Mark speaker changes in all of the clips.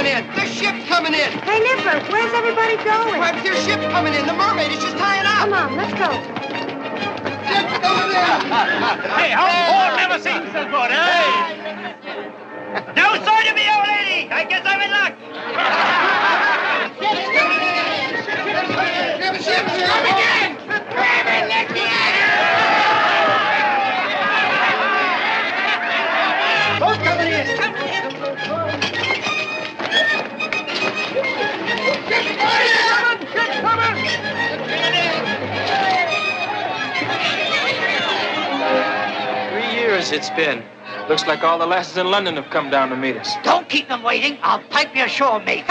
Speaker 1: coming in. The ship's coming in.
Speaker 2: Hey, Nipper, where's everybody going?
Speaker 1: Perhaps their ship's coming in. The mermaid is just tying up.
Speaker 2: Come on, let's go.
Speaker 1: Ship's coming in.
Speaker 3: Hey, how poor never seen so good, eh? No sign of me, old lady. I guess I'm in luck.
Speaker 1: Ship's coming in. Grab it, Nicky. Both coming in. Ship's coming.
Speaker 4: 3 years it's been. Looks like all the lasses in London have come down to meet us.
Speaker 3: Don't keep them waiting. I'll pipe you ashore, mate.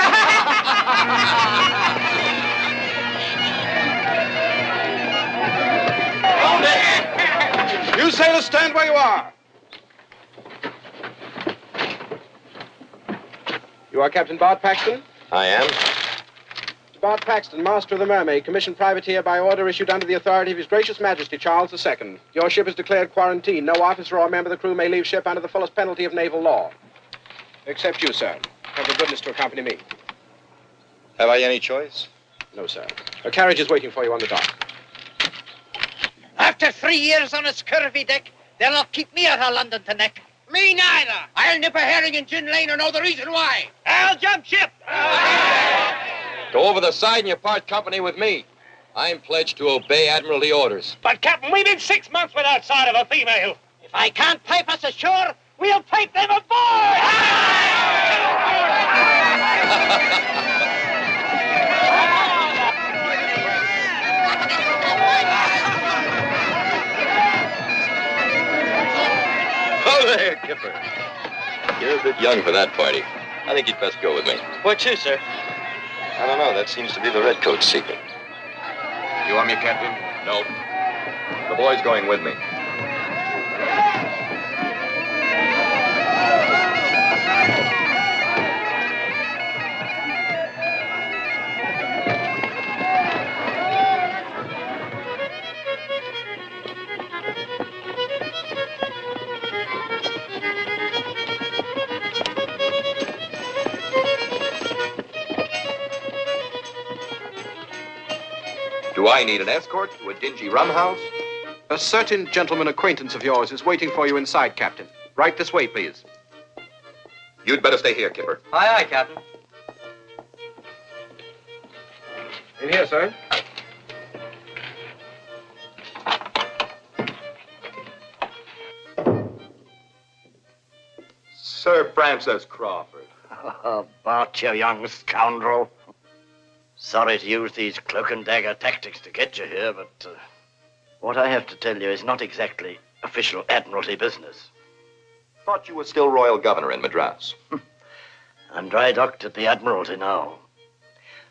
Speaker 5: Hold it! You sailors stand where you are. You are Captain Bart Paxton?
Speaker 6: I am.
Speaker 5: Bart Paxton, master of the Mermaid, commissioned privateer by order issued under the authority of His Gracious Majesty Charles II. Your ship is declared quarantine. No officer or member of the crew may leave ship under the fullest penalty of naval law. Except you, sir. Have the goodness to accompany me.
Speaker 6: Have I any choice?
Speaker 5: No, sir. A carriage is waiting for you on the dock.
Speaker 3: After 3 years on a scurvy deck, they'll not keep me out of London to neck.
Speaker 1: Me neither. I'll nip a herring in Gin Lane or know the reason why.
Speaker 3: I'll jump ship.
Speaker 6: Go over the side and you part company with me. I'm pledged to obey Admiralty orders.
Speaker 3: But, Captain, we've been 6 months without sight of a female. If I can't pipe us ashore, we'll pipe them aboard!
Speaker 6: Oh, there, Kipper. You're a bit young for that party. I think you'd best go with me.
Speaker 4: Where to, sir?
Speaker 6: I don't know. That seems to be the Redcoat's secret.
Speaker 5: You want me, Captain?
Speaker 6: No. The boy's going with me. Do I need an escort to a dingy rum house?
Speaker 5: A certain gentleman acquaintance of yours is waiting for you inside, Captain. Right this way, please.
Speaker 6: You'd better stay here, Kipper.
Speaker 4: Aye, aye, Captain.
Speaker 5: In here, sir.
Speaker 6: Sir Francis Crawford.
Speaker 3: Oh, Bart, you young scoundrel. Sorry to use these cloak and dagger tactics to get you here, but what I have to tell you is not exactly official Admiralty business.
Speaker 6: Thought you were still Royal Governor in Madras.
Speaker 3: I'm dry docked at the Admiralty now.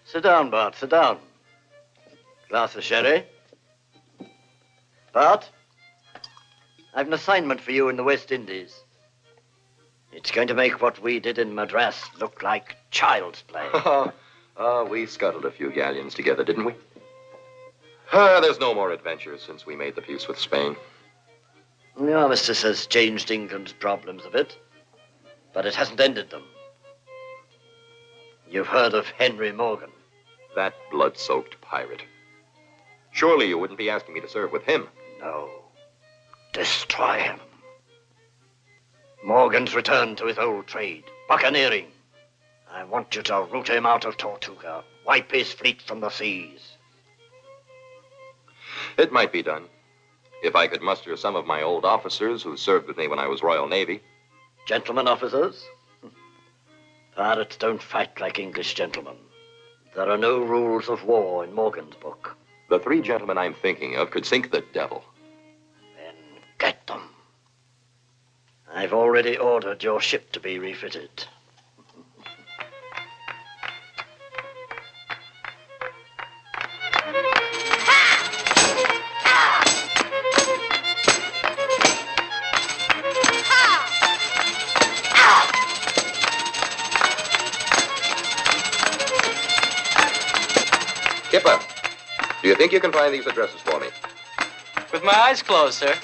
Speaker 3: Sit down, Bart, sit down. Glass of sherry? Bart, I've an assignment for you in the West Indies. It's going to make what we did in Madras look like child's play.
Speaker 6: We scuttled a few galleons together, didn't we? There's no more adventures since we made the peace with Spain.
Speaker 3: The armistice has changed England's problems a bit, but it hasn't ended them. You've heard of Henry Morgan.
Speaker 6: That blood-soaked pirate. Surely you wouldn't be asking me to serve with him.
Speaker 3: No. Destroy him. Morgan's returned to his old trade, buccaneering. I want you to root him out of Tortuga, wipe his fleet from the seas.
Speaker 6: It might be done. If I could muster some of my old officers who served with me when I was Royal Navy.
Speaker 3: Gentlemen officers? Pirates don't fight like English gentlemen. There are no rules of war in Morgan's book.
Speaker 6: The 3 gentlemen I'm thinking of could sink the devil.
Speaker 3: Then get them. I've already ordered your ship to be refitted.
Speaker 6: Kipper, do you think you can find these addresses for me?
Speaker 4: With my eyes closed, sir.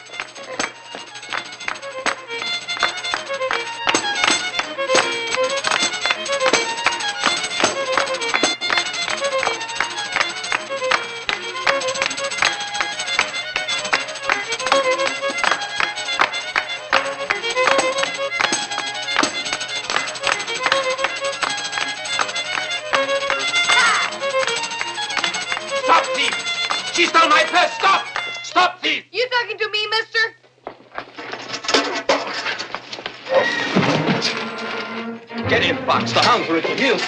Speaker 6: Get in, Fox. The hounds are at your heels.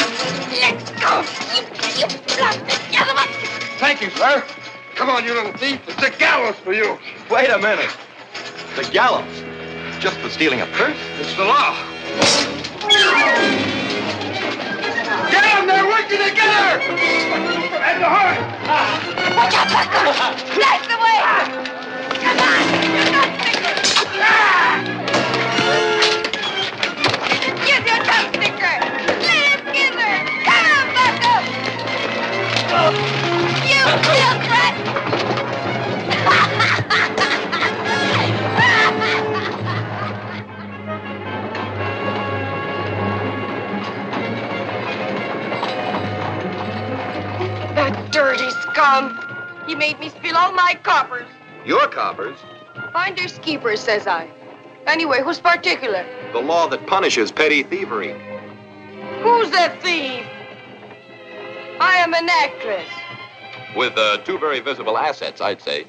Speaker 2: Let's go, you blasted gentleman!
Speaker 1: Thank you, sir. Come on, you little thief. It's the gallows for you.
Speaker 6: Wait a minute. The gallows? Just for stealing a purse?
Speaker 1: It's the law. Get them! They're working together! And the horse!
Speaker 2: Watch out, Bucko! Blast the way! Come on! You're not sticker! Use your tongue sticker! Let him gather! Come on, Bucko! You filth rat! That dirty scum! He made me spill all my coppers.
Speaker 6: Your coppers?
Speaker 2: Finders keepers, says I. Anyway, who's particular?
Speaker 6: The law that punishes petty thievery.
Speaker 2: Who's the thief? I am an actress.
Speaker 6: With two very visible assets, I'd say.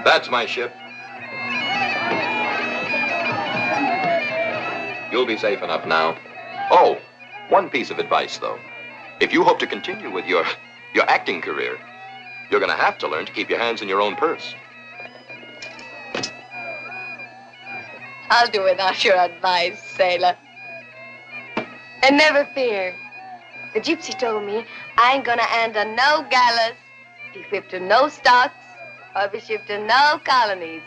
Speaker 6: That's my ship. You'll be safe enough now. Oh, one piece of advice, though. If you hope to continue with your acting career, you're going to have to learn to keep your hands in your own purse.
Speaker 2: I'll do without your advice, sailor. And never fear. The gypsy told me I ain't gonna enter no gallows, be whipped to no stocks, or be shipped to no colonies.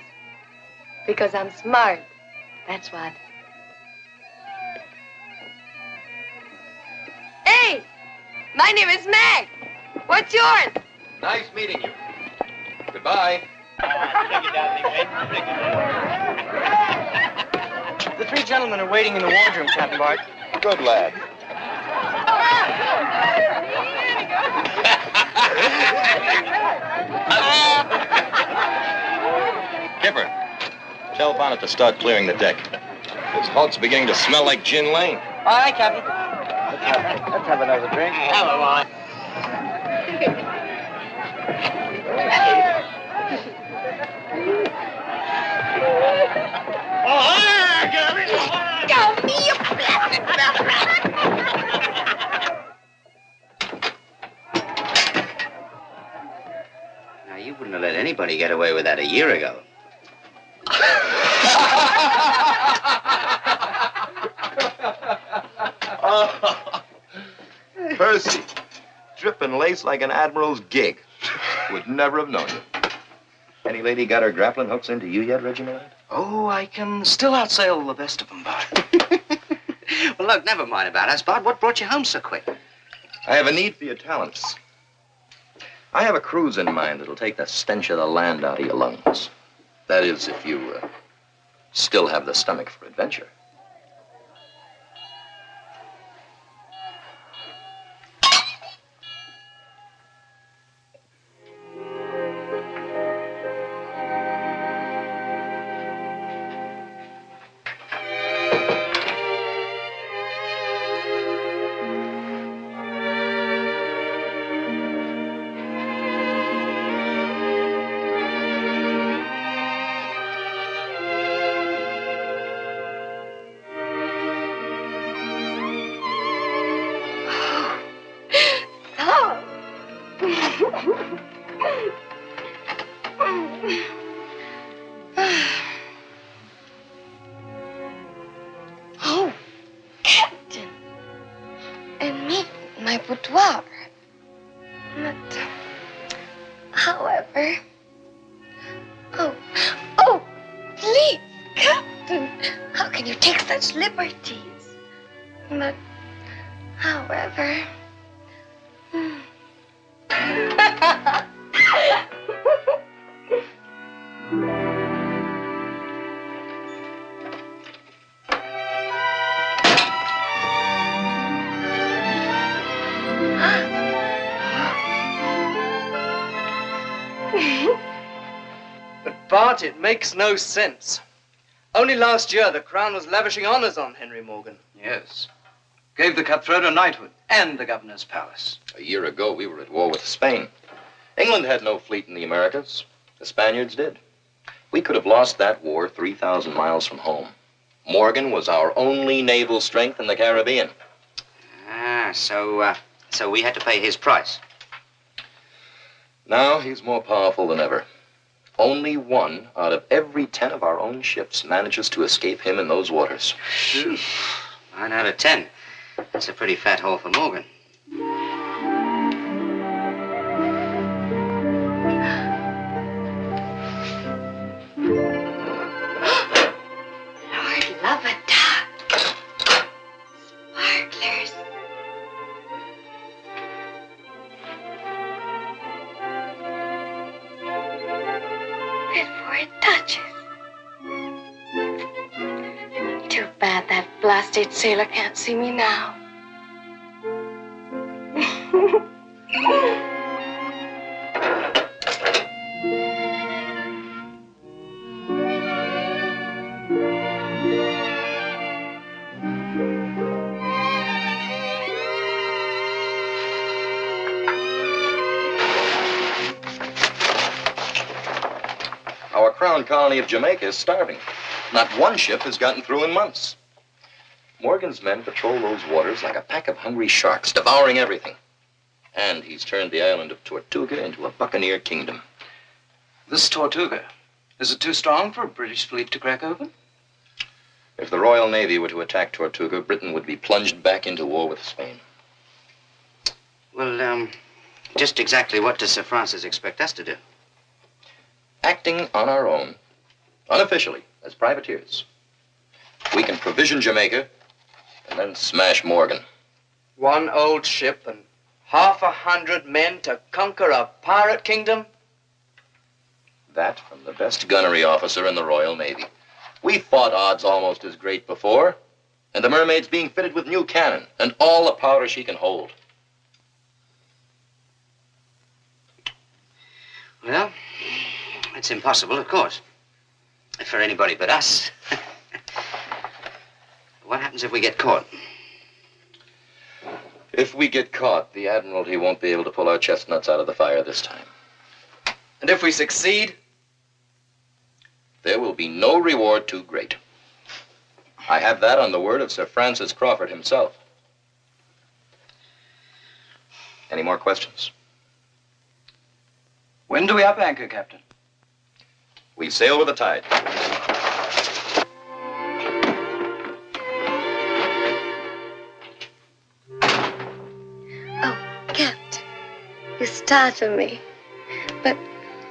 Speaker 2: Because I'm smart. That's what. Hey! My name is Mac. What's yours?
Speaker 6: Nice meeting you. Goodbye.
Speaker 4: The three gentlemen are waiting in the wardroom, Captain Bart.
Speaker 6: Good lad. Kipper, tell Bonnet to start clearing the deck. This hulk's beginning to smell like Gin Lane.
Speaker 4: All right, Captain.
Speaker 3: Let's have another drink.
Speaker 1: Hello, on.
Speaker 2: Go me, you blasted
Speaker 7: Now, you wouldn't have let anybody get away with that a year ago.
Speaker 6: Percy, dripping lace like an admiral's gig. Would never have known you. Any lady got her grappling hooks into you yet, Reggie Millard?
Speaker 7: Oh, I can still outsail the best of them, Bart. Well, look, never mind about us, Bart. What brought you home so quick?
Speaker 6: I have a need for your talents. I have a cruise in mind that'll take the stench of the land out of your lungs. That is, if you still have the stomach for adventure.
Speaker 2: Oh, Captain. And me, my boudoir. But, however... Oh, please, Captain. How can you take such liberties? But, however...
Speaker 8: But, Bart, it makes no sense. Only last year, the Crown was lavishing honors on Henry Morgan.
Speaker 7: Yes. Gave the cutthroat a knighthood and the governor's palace.
Speaker 6: A year ago, we were at war with Spain. England had no fleet in the Americas. The Spaniards did. We could have lost that war 3,000 miles from home. Morgan was our only naval strength in the Caribbean.
Speaker 7: So we had to pay his price.
Speaker 6: Now he's more powerful than ever. Only 1 out of every 10 of our own ships manages to escape him in those waters.
Speaker 7: 9 out of 10. That's a pretty fat haul for Morgan.
Speaker 2: Lord love a duck. Sparklers. And for a Duchess. Too bad that blasted sailor can't see me now.
Speaker 6: Our crown colony of Jamaica is starving. Not 1 ship has gotten through in months. Morgan's men patrol those waters like a pack of hungry sharks, devouring everything. And he's turned the island of Tortuga into a buccaneer kingdom.
Speaker 8: This Tortuga, is it too strong for a British fleet to crack open?
Speaker 6: If the Royal Navy were to attack Tortuga, Britain would be plunged back into war with Spain.
Speaker 7: Well, just exactly what does Sir Francis expect us to do?
Speaker 6: Acting on our own, unofficially, as privateers, we can provision Jamaica and then smash Morgan.
Speaker 8: 1 old ship and 100 men to conquer a pirate kingdom?
Speaker 6: That from the best gunnery officer in the Royal Navy. We fought odds almost as great before, and the Mermaid's being fitted with new cannon and all the powder she can hold.
Speaker 7: Well, it's impossible, of course. For anybody but us. What happens if we get caught?
Speaker 6: If we get caught, the Admiralty won't be able to pull our chestnuts out of the fire this time.
Speaker 8: And if we succeed?
Speaker 6: There will be no reward too great. I have that on the word of Sir Francis Crawford himself. Any more questions?
Speaker 8: When do we up anchor, Captain?
Speaker 6: We sail with the tide.
Speaker 2: Oh, Captain, you startle me. But,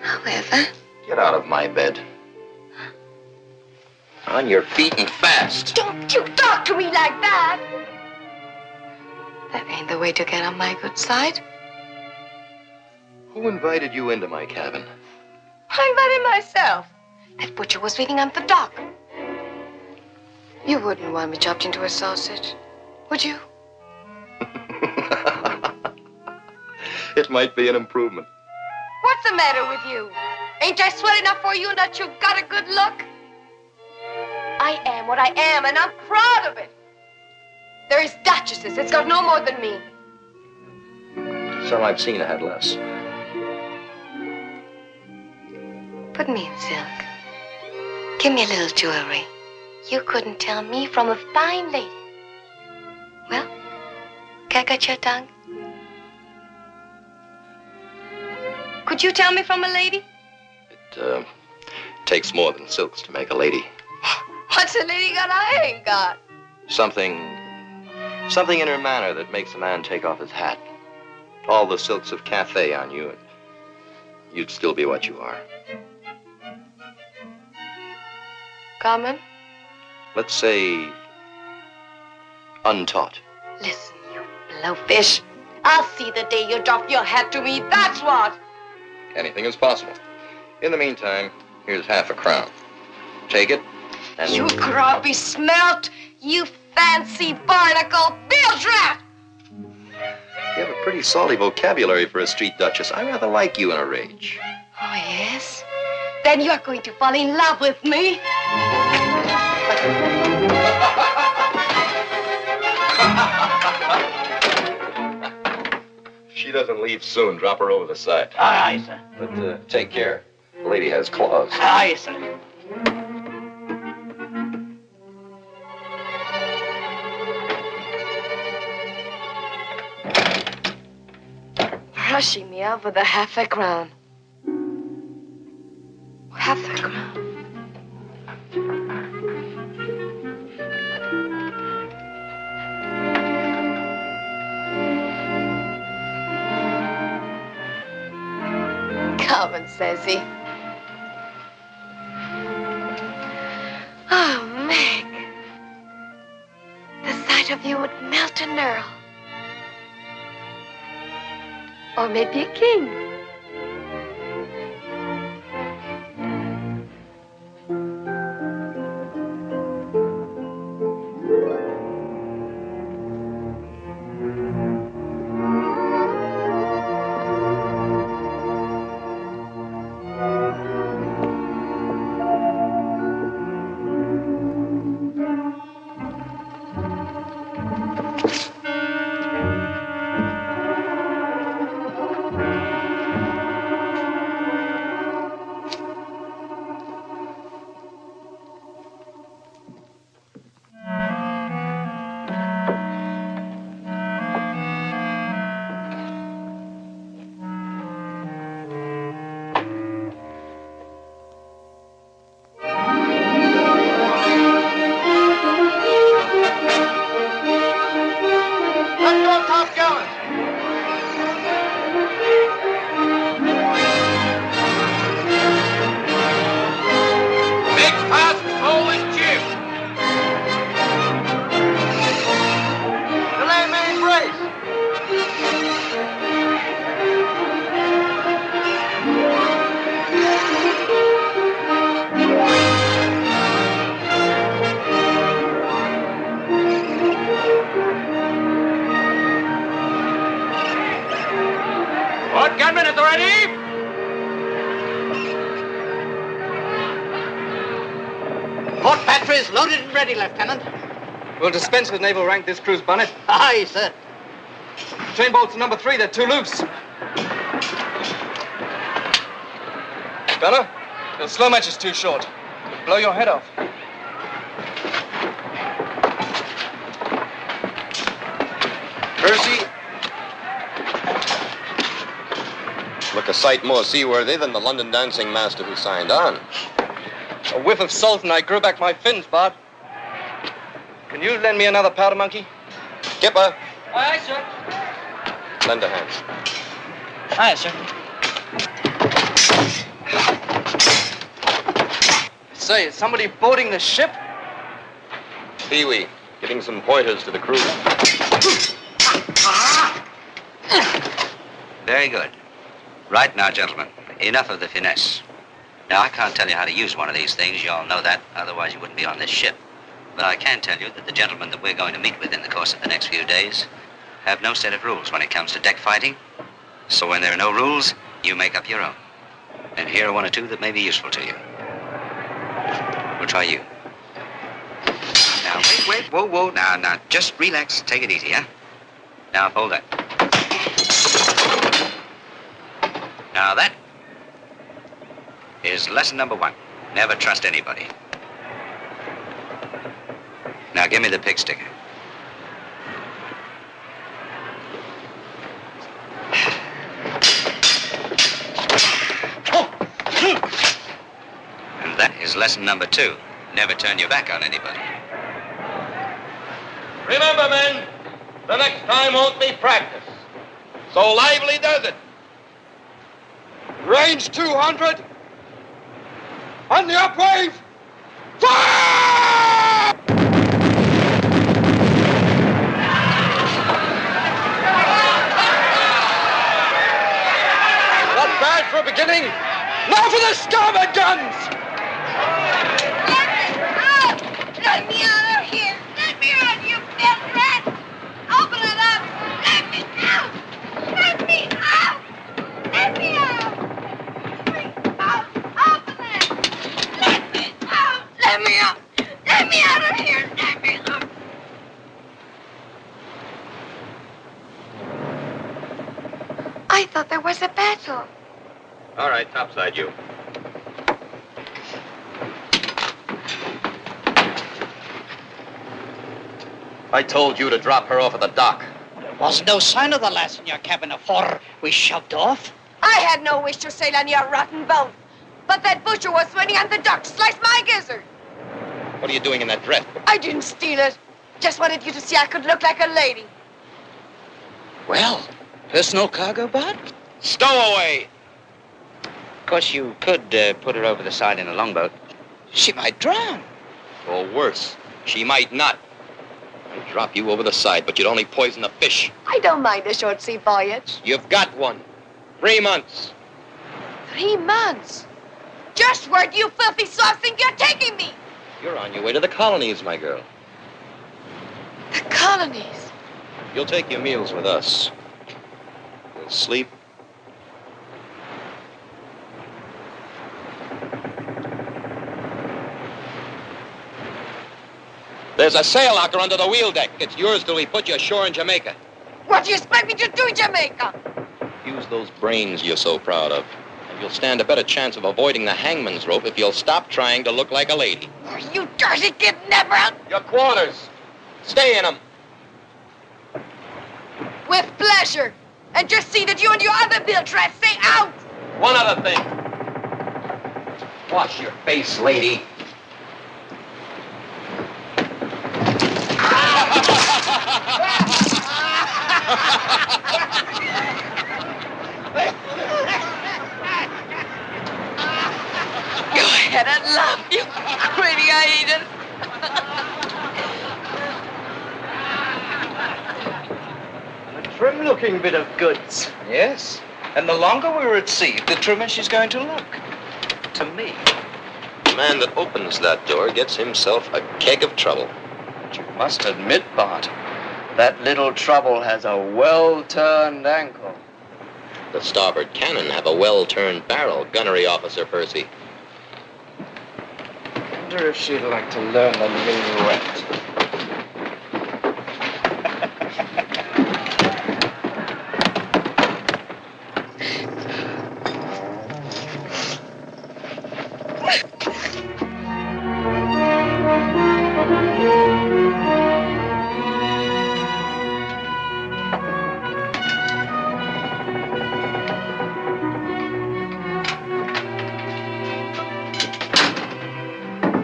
Speaker 2: however...
Speaker 6: Get out of my bed. On your feet and fast.
Speaker 2: Don't you talk to me like that! That ain't the way to get on my good side.
Speaker 6: Who invited you into my cabin?
Speaker 2: I invited myself. That butcher was waiting on the dock. You wouldn't want me chopped into a sausage, would you?
Speaker 6: It might be an improvement.
Speaker 2: What's the matter with you? Ain't I swell enough for you that you've got a good look? I am what I am, and I'm proud of it. There is duchesses that's got no more than me.
Speaker 6: Some I've seen had less.
Speaker 2: Put me in silk. Give me a little jewelry. You couldn't tell me from a fine lady. Well, catch your tongue. Could you tell me from a lady?
Speaker 6: It takes more than silks to make a lady.
Speaker 2: What's a lady got I ain't got?
Speaker 6: Something in her manner that makes a man take off his hat. All the silks of Cathay on you, and you'd still be what you are.
Speaker 2: Common?
Speaker 6: Let's say untaught.
Speaker 2: Listen, you blowfish. I'll see the day you drop your hat to me, that's what.
Speaker 6: Anything is possible. In the meantime, here's £50. Take it, and...
Speaker 2: You grubby smelt, you fancy barnacle bilge rat!
Speaker 6: You have a pretty salty vocabulary for a street duchess. I rather like you in a rage.
Speaker 2: Oh, yes? Then you're going to fall in love with me.
Speaker 6: If she doesn't leave soon, drop her over the side.
Speaker 3: Aye, aye, sir.
Speaker 6: But take care. The lady has claws.
Speaker 3: Aye, sir.
Speaker 2: brushing me off with a half a crown. Half a crown. Come, says he. Oh, Meg. The sight of you would melt an earl. Or maybe a king.
Speaker 7: Loaded and ready, Lieutenant.
Speaker 8: We'll dispense with naval rank this crew's bonnet.
Speaker 7: Aye, sir.
Speaker 8: Chain bolts number 3, they're too loose. Bella, the slow match is too short. It'll blow your head off.
Speaker 6: Percy. Look a sight more seaworthy than the London dancing master who signed on.
Speaker 8: A whiff of salt and I grew back my fins, Bart. Can you lend me another powder monkey?
Speaker 6: Skipper.
Speaker 8: Aye, sir.
Speaker 6: Lend a hand.
Speaker 8: Aye, sir. Say, is somebody boarding the ship?
Speaker 6: Pee-wee, giving some pointers to the crew.
Speaker 7: Very good. Right now, gentlemen, enough of the finesse. Now, I can't tell you how to use one of these things. You all know that. Otherwise, you wouldn't be on this ship. But I can tell you that the gentlemen that we're going to meet with in the course of the next few days have no set of rules when it comes to deck fighting. So when there are no rules, you make up your own. And here are one or two that may be useful to you. We'll try you. Now, wait. Whoa. Now, just relax. Take it easy, huh? Now, hold that. Now, that is lesson number 1. Never trust anybody. Now, give me the pig sticker. And that is lesson number 2. Never turn your back on anybody.
Speaker 9: Remember, men, the next time won't be practice. So lively does it. Range 200. On the upwave. Fire! Not bad for a beginning. Now for the starboard guns!
Speaker 2: Let me out of here! Let me out, you dead rat! Open it up! Let me out! Let me out! Let me out! Open it! Let me out! Let me out! Let me out of here! Let me out! I thought there was a battle.
Speaker 6: All right, topside you.
Speaker 9: I told you to drop her off at the dock.
Speaker 10: Was no sign of the lass in your cabin afore we shoved off?
Speaker 2: I had no wish to sail on your rotten boat. But that butcher was swimming on the dock to slice my gizzard.
Speaker 6: What are you doing in that dress?
Speaker 2: I didn't steal it. Just wanted you to see I could look like a lady.
Speaker 10: Well, there's no cargo aboard?
Speaker 6: Stowaway!
Speaker 7: Of course, you could put her over the side in a longboat.
Speaker 10: She might drown.
Speaker 6: Or worse, she might not. I'd drop you over the side, but you'd only poison the fish.
Speaker 2: I don't mind a short sea voyage.
Speaker 6: You've got one. 3 months.
Speaker 2: 3 months? Just where do you filthy swabs think you're taking me?
Speaker 6: You're on your way to the colonies, my girl.
Speaker 2: The colonies?
Speaker 6: You'll take your meals with us. You'll sleep. There's a sail locker under the wheel deck. It's yours till we put you ashore in Jamaica.
Speaker 2: What do you expect me to do in Jamaica?
Speaker 6: Use those brains you're so proud of. And you'll stand a better chance of avoiding the hangman's rope if you'll stop trying to look like a lady.
Speaker 2: Oh, you dirty kidnapper!
Speaker 6: Your quarters. Stay in them.
Speaker 2: With pleasure. And just see that you and your other bilge rats stay out!
Speaker 6: One other thing. Wash your face, lady.
Speaker 2: Go ahead and laugh, you pretty hyena.
Speaker 8: A trim-looking bit of goods.
Speaker 10: Yes. And the longer we're at sea, the trimmer she's going to look. To me.
Speaker 6: The man that opens that door gets himself a keg of trouble.
Speaker 8: But you must admit, Bart, that little trouble has a well-turned ankle.
Speaker 6: The starboard cannon have a well-turned barrel, gunnery officer Percy.
Speaker 8: Wonder if she'd like to learn the minuet.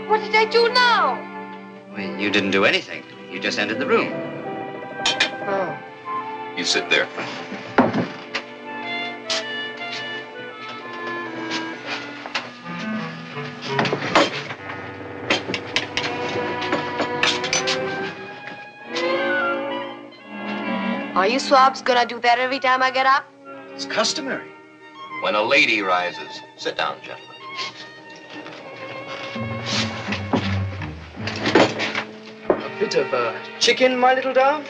Speaker 2: What did I do now?
Speaker 7: Well, you didn't do anything. You just entered the room.
Speaker 2: Oh.
Speaker 6: You sit there.
Speaker 2: Are you swabs gonna do that every time I get up?
Speaker 10: It's customary.
Speaker 6: When a lady rises, sit down, gentlemen.
Speaker 8: A bit of chicken, my little dove?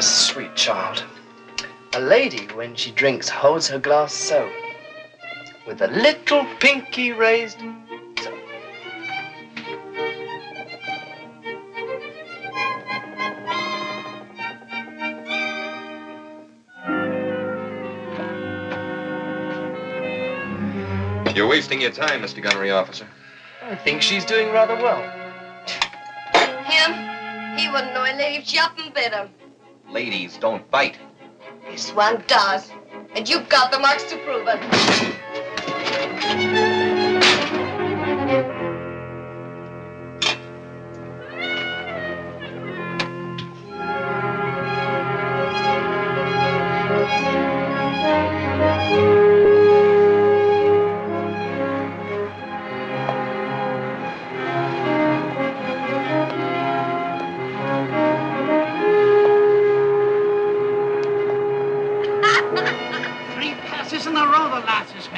Speaker 8: Sweet child. A lady, when she drinks, holds her glass so, with a little pinky raised so.
Speaker 6: You're wasting your time, Mr. Gunnery Officer.
Speaker 8: I think she's doing rather well.
Speaker 2: Him? He wouldn't know a lady if she up and bit him.
Speaker 6: Ladies don't bite.
Speaker 2: This one does. And you've got the marks to prove it.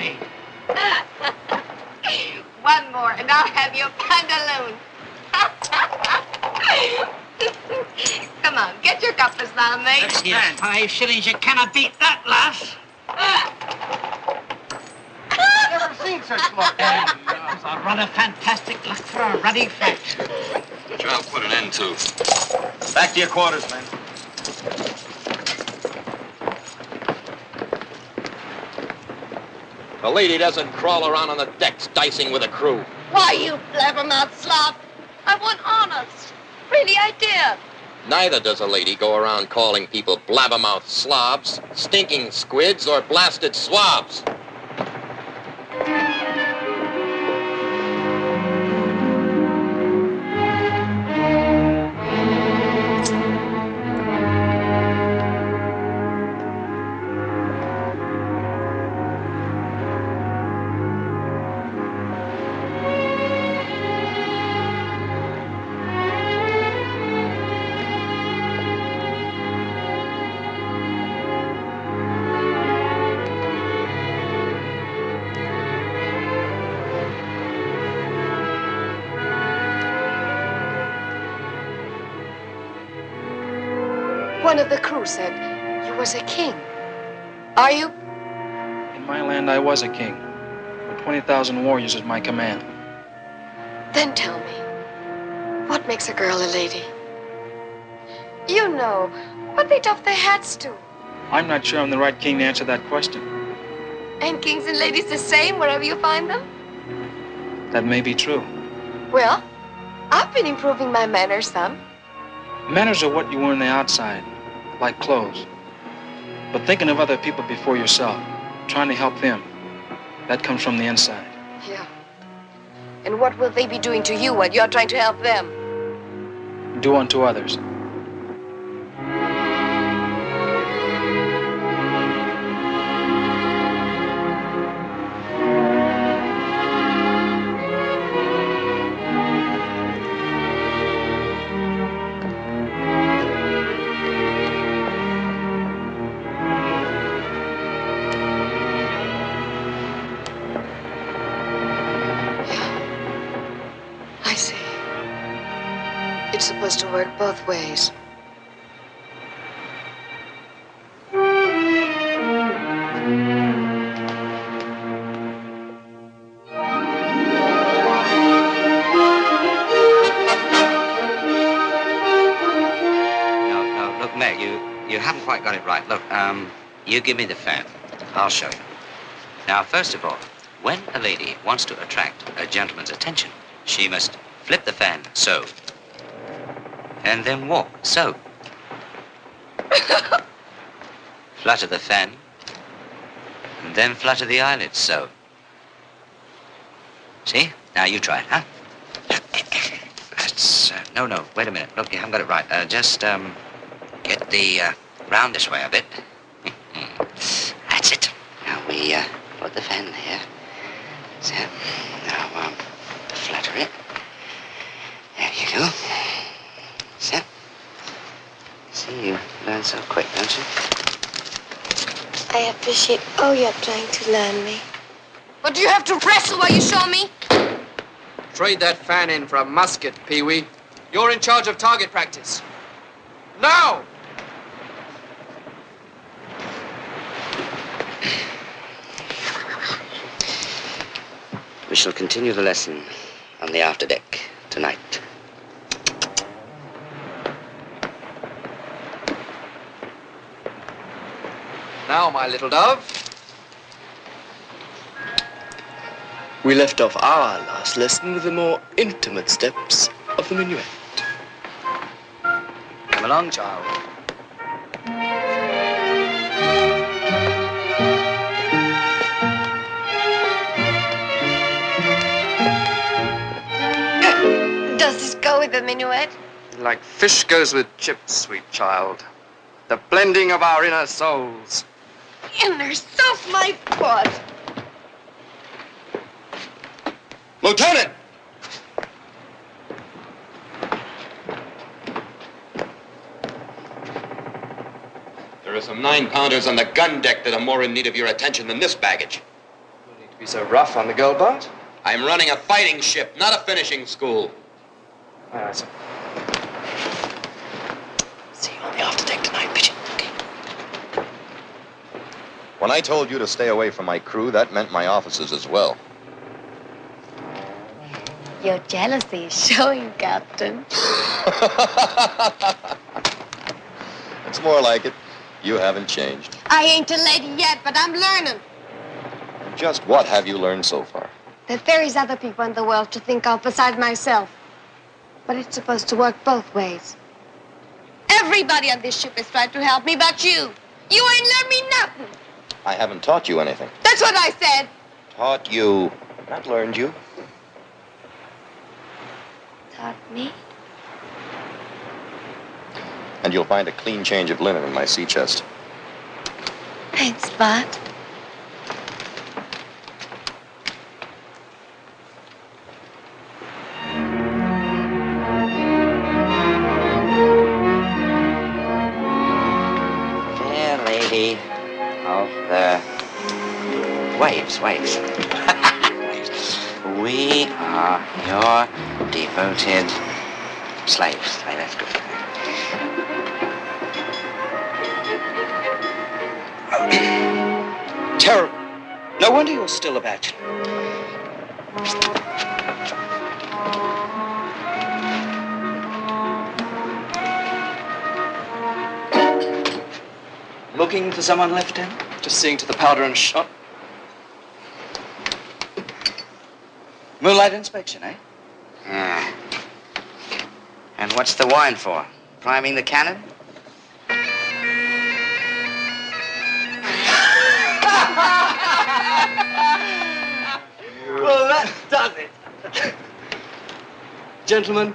Speaker 11: me.
Speaker 2: One more, and I'll have your pantaloon. Come on, get your coppers now, mate.
Speaker 11: Here's 5 shillings. You cannot beat that, lass.
Speaker 1: Never seen such luck.
Speaker 11: It's a rather fantastic luck for a ruddy flat.
Speaker 6: Which I'll put an end to.
Speaker 9: Back to your quarters, men. The lady doesn't crawl around on the decks dicing with the crew.
Speaker 2: Why, you blabbermouth slob? I want honest. Really, I did.
Speaker 9: Neither does a lady go around calling people blabbermouth slobs, stinking squids, or blasted swabs.
Speaker 2: One of the crew said you was a king. Are you?
Speaker 4: In my land, I was a king, with 20,000 warriors at my command.
Speaker 2: Then tell me, what makes a girl a lady? You know, what they doff their hats to.
Speaker 4: I'm not sure I'm the right king to answer that question.
Speaker 2: Ain't kings and ladies the same wherever you find them?
Speaker 4: That may be true.
Speaker 2: Well, I've been improving my manners some.
Speaker 4: Manners are what you wear on the outside, like clothes. But thinking of other people before yourself, trying to help them, that comes from the inside.
Speaker 2: Yeah. And what will they be doing to you while you're trying to help them?
Speaker 4: Do unto others.
Speaker 2: I see. It's supposed to work both ways.
Speaker 7: No, look, Meg, you haven't quite got it right. Look, you give me the fan. I'll show you. Now, first of all, when a lady wants to attract a gentleman's attention, she must flip the fan, so. And then walk, so. Flutter the fan, and then flutter the eyelids, so. See? Now you try it, huh? That's, no, wait a minute. Look, you haven't got it right. Just, get the, round this way a bit. That's it. Now we, put the fan there. So, now, flutter it. There you go. So. See, you learn so quick, don't you?
Speaker 2: I appreciate all you're trying to learn me. But do you have to wrestle while you show me?
Speaker 5: Trade that fan in for a musket, Pee-wee. You're in charge of target practice. Now!
Speaker 7: We shall continue the lesson on the afterdeck tonight.
Speaker 5: Now, my little dove.
Speaker 8: We left off our last lesson with the more intimate steps of the minuet.
Speaker 7: Come along, child.
Speaker 2: Does this go with the minuet?
Speaker 5: Like fish goes with chips, sweet child. The blending of our inner souls.
Speaker 2: Inner self, my foot.
Speaker 9: Lieutenant! There are some 9-pounders on the gun deck that are more in need of your attention than this baggage.
Speaker 8: Be so rough on the girl, Bart?
Speaker 9: I'm running a fighting ship, not a finishing school.
Speaker 8: Aye, aye, sir. See you on the afterdeck tonight, Pigeon. Okay.
Speaker 6: When I told you to stay away from my crew, that meant my officers as well.
Speaker 2: Your jealousy is showing, Captain.
Speaker 6: It's more like it. You haven't changed.
Speaker 2: I ain't a lady yet, but I'm learning.
Speaker 6: Just what have you learned so far?
Speaker 2: That there is other people in the world to think of besides myself. But it's supposed to work both ways. Everybody on this ship is trying to help me but you. You ain't learned me nothing.
Speaker 6: I haven't taught you anything.
Speaker 2: That's what I said.
Speaker 6: Taught you, not learned you.
Speaker 2: Taught me?
Speaker 6: And you'll find a clean change of linen in my sea chest.
Speaker 2: Thanks, Bart.
Speaker 7: Fair lady of the waves. We are your devoted slaves. Hey, that's good.
Speaker 10: Terrible. No wonder you're still a bachelor. Looking for someone, Lieutenant?
Speaker 8: Just seeing to the powder and shot.
Speaker 10: Moonlight inspection, eh?
Speaker 7: Yeah. And what's the wine for? Priming the cannon?
Speaker 8: Well, that does it. Gentlemen,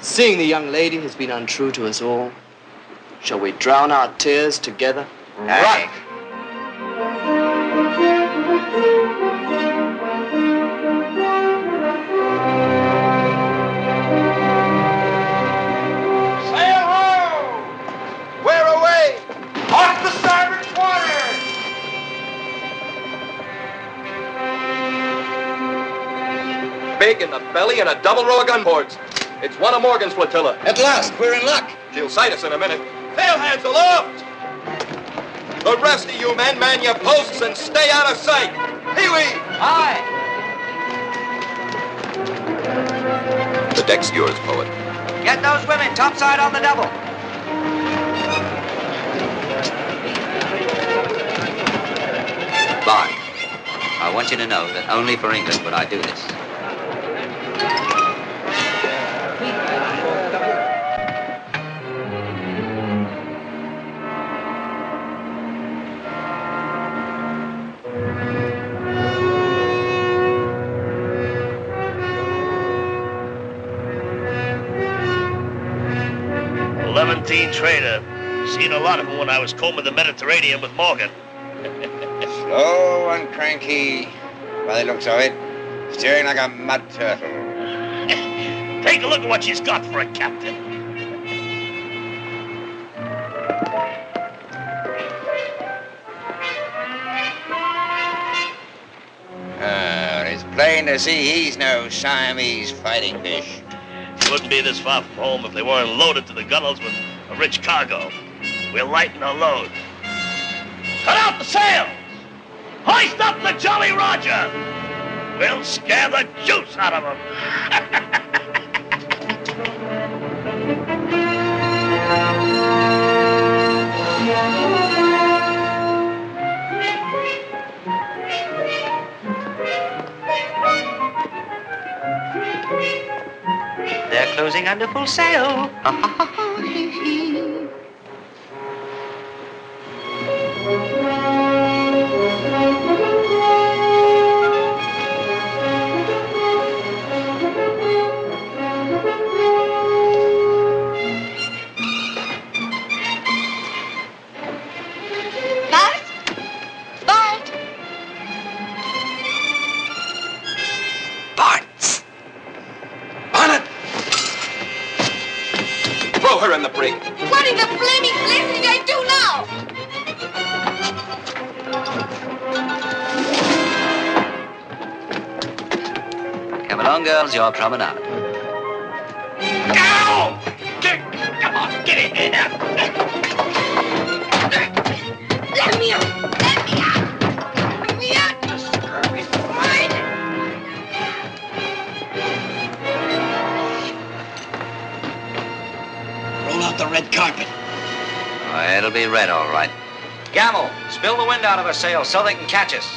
Speaker 8: seeing the young lady has been untrue to us all, shall we drown our tears together?
Speaker 7: Right.
Speaker 1: Sail ho! Wear away! Off the starboard quarter!
Speaker 6: Big in the belly and a double row of gunboards. It's one of Morgan's flotilla.
Speaker 9: At last, we're in luck.
Speaker 6: She'll sight us in a minute. Sail hands aloft! The rest of you men, man your posts and stay out of sight. Pee-wee!
Speaker 10: Aye.
Speaker 6: The deck's yours, poet.
Speaker 7: Get those women topside on the double. Bye. I want you to know that only for England would I do this.
Speaker 3: Levantine trader. Seen a lot of them when I was combing the Mediterranean with Morgan.
Speaker 12: Slow and cranky, by the looks of it. Steering like a mud turtle.
Speaker 3: Take a look at what she's got for a captain.
Speaker 12: It's plain to see he's no Siamese fighting fish.
Speaker 3: Wouldn't be this far from home if they weren't loaded to the gunnels with a rich cargo. We'll lighten our load. Cut out the sails! Hoist up the Jolly Roger! We'll scare the juice out of them!
Speaker 7: They're closing under full sail.
Speaker 2: Bart? Bart?
Speaker 6: Bart! On it! Throw her in the brig.
Speaker 2: What in the flaming blazing I do now?
Speaker 7: Come along, girls, your promenade.
Speaker 1: Ow! Come on, get in there now.
Speaker 2: Let me out! Let me out! Let me out, you scurvy swine!
Speaker 1: Roll out the red carpet.
Speaker 7: Oh, it'll be red, all right.
Speaker 10: Gamble, spill the wind out of her sails so they can catch us.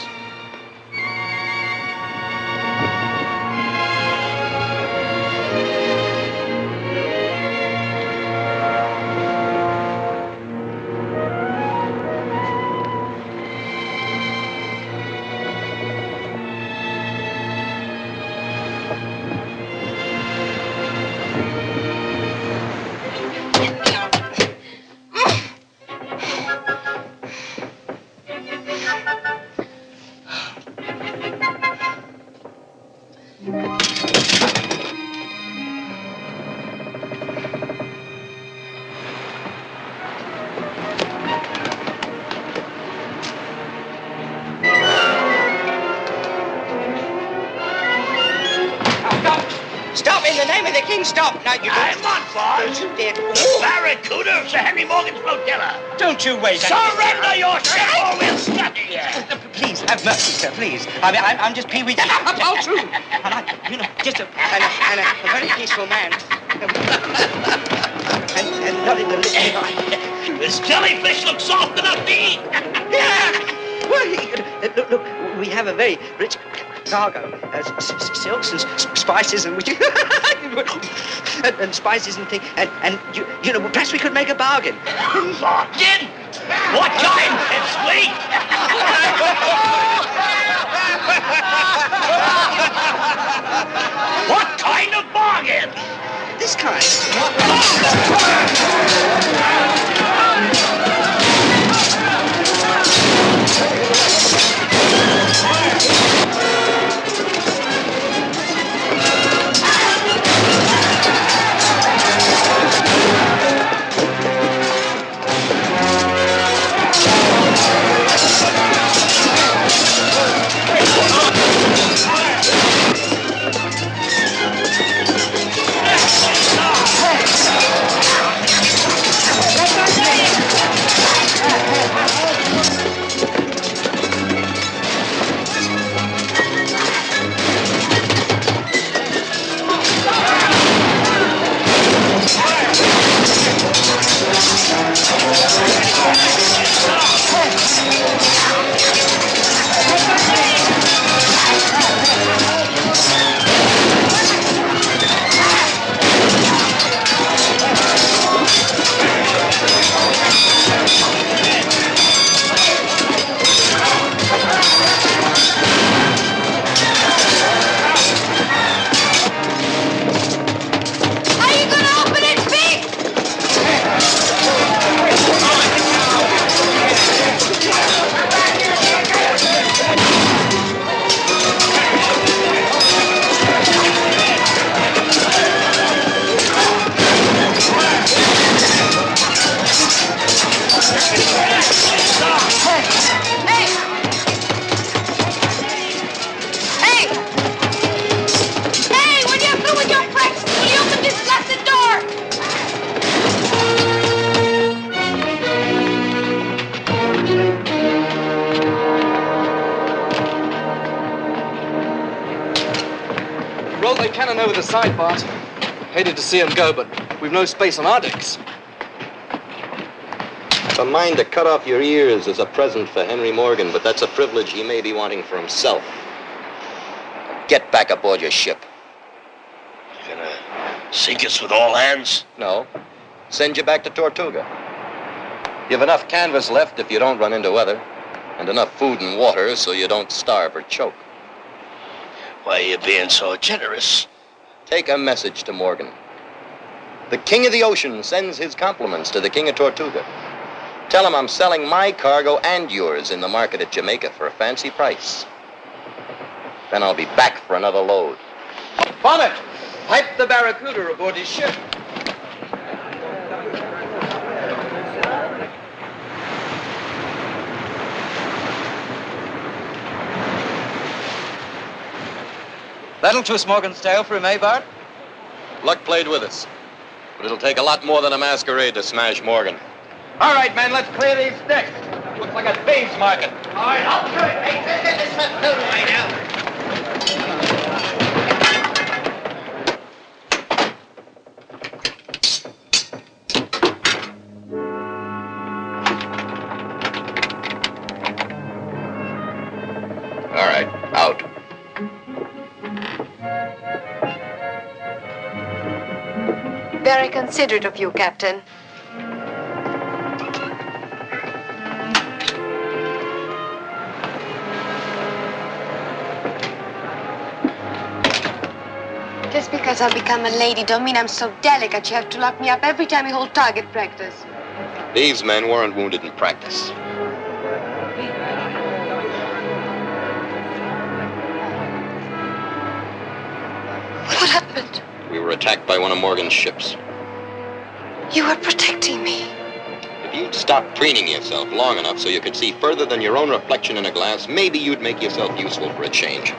Speaker 11: Stop in the name of the king, stop! Now you
Speaker 1: I'm on board.
Speaker 11: Don't you dare.
Speaker 1: Barracuda of Sir Henry Morgan's flotilla.
Speaker 11: Don't you wait.
Speaker 1: Surrender your ship or we'll scatter you.
Speaker 11: Please, have mercy, sir, please. I'm just Pee-wee. All true. And just a very peaceful man. and not in the least.
Speaker 1: This jellyfish looks soft enough to eat.
Speaker 11: Yeah. Well, look, we have a very rich cargo, silks and spices and and spices and things, and you know, perhaps we could make a bargain.
Speaker 1: Bargain? What kind? It's sweet. What kind of bargain?
Speaker 11: This kind.
Speaker 8: Roll that cannon over the side, Bart. Hated to see him go, but we've no space on our decks.
Speaker 6: I've a mind to cut off your ears as a present for Henry Morgan, but that's a privilege he may be wanting for himself. Get back aboard your ship.
Speaker 1: You gonna sink us with all hands?
Speaker 6: No. Send you back to Tortuga. You've enough canvas left if you don't run into weather, and enough food and water so you don't starve or choke.
Speaker 1: Why are you being so generous?
Speaker 6: Take a message to Morgan. The King of the Ocean sends his compliments to the King of Tortuga. Tell him I'm selling my cargo and yours in the market at Jamaica for a fancy price. Then I'll be back for another load.
Speaker 8: Bonnet! Pipe the Barracuda aboard his ship.
Speaker 10: That'll twist Morgan's tail for him, eh, Bart?
Speaker 9: Luck played with us. But it'll take a lot more than a masquerade to smash Morgan.
Speaker 10: All right, men, let's clear these sticks. Looks like a thieves' market.
Speaker 3: All right, I'll do it. Hey, this must do right now.
Speaker 9: All right, out.
Speaker 2: Very considerate of you, Captain. Just because I've become a lady don't mean I'm so delicate you have to lock me up every time you hold target practice.
Speaker 9: These men weren't wounded in practice.
Speaker 2: What happened?
Speaker 9: We were attacked by one of Morgan's ships.
Speaker 2: You were protecting me.
Speaker 9: If you'd stop preening yourself long enough so you could see further than your own reflection in a glass, maybe you'd make yourself useful for a change.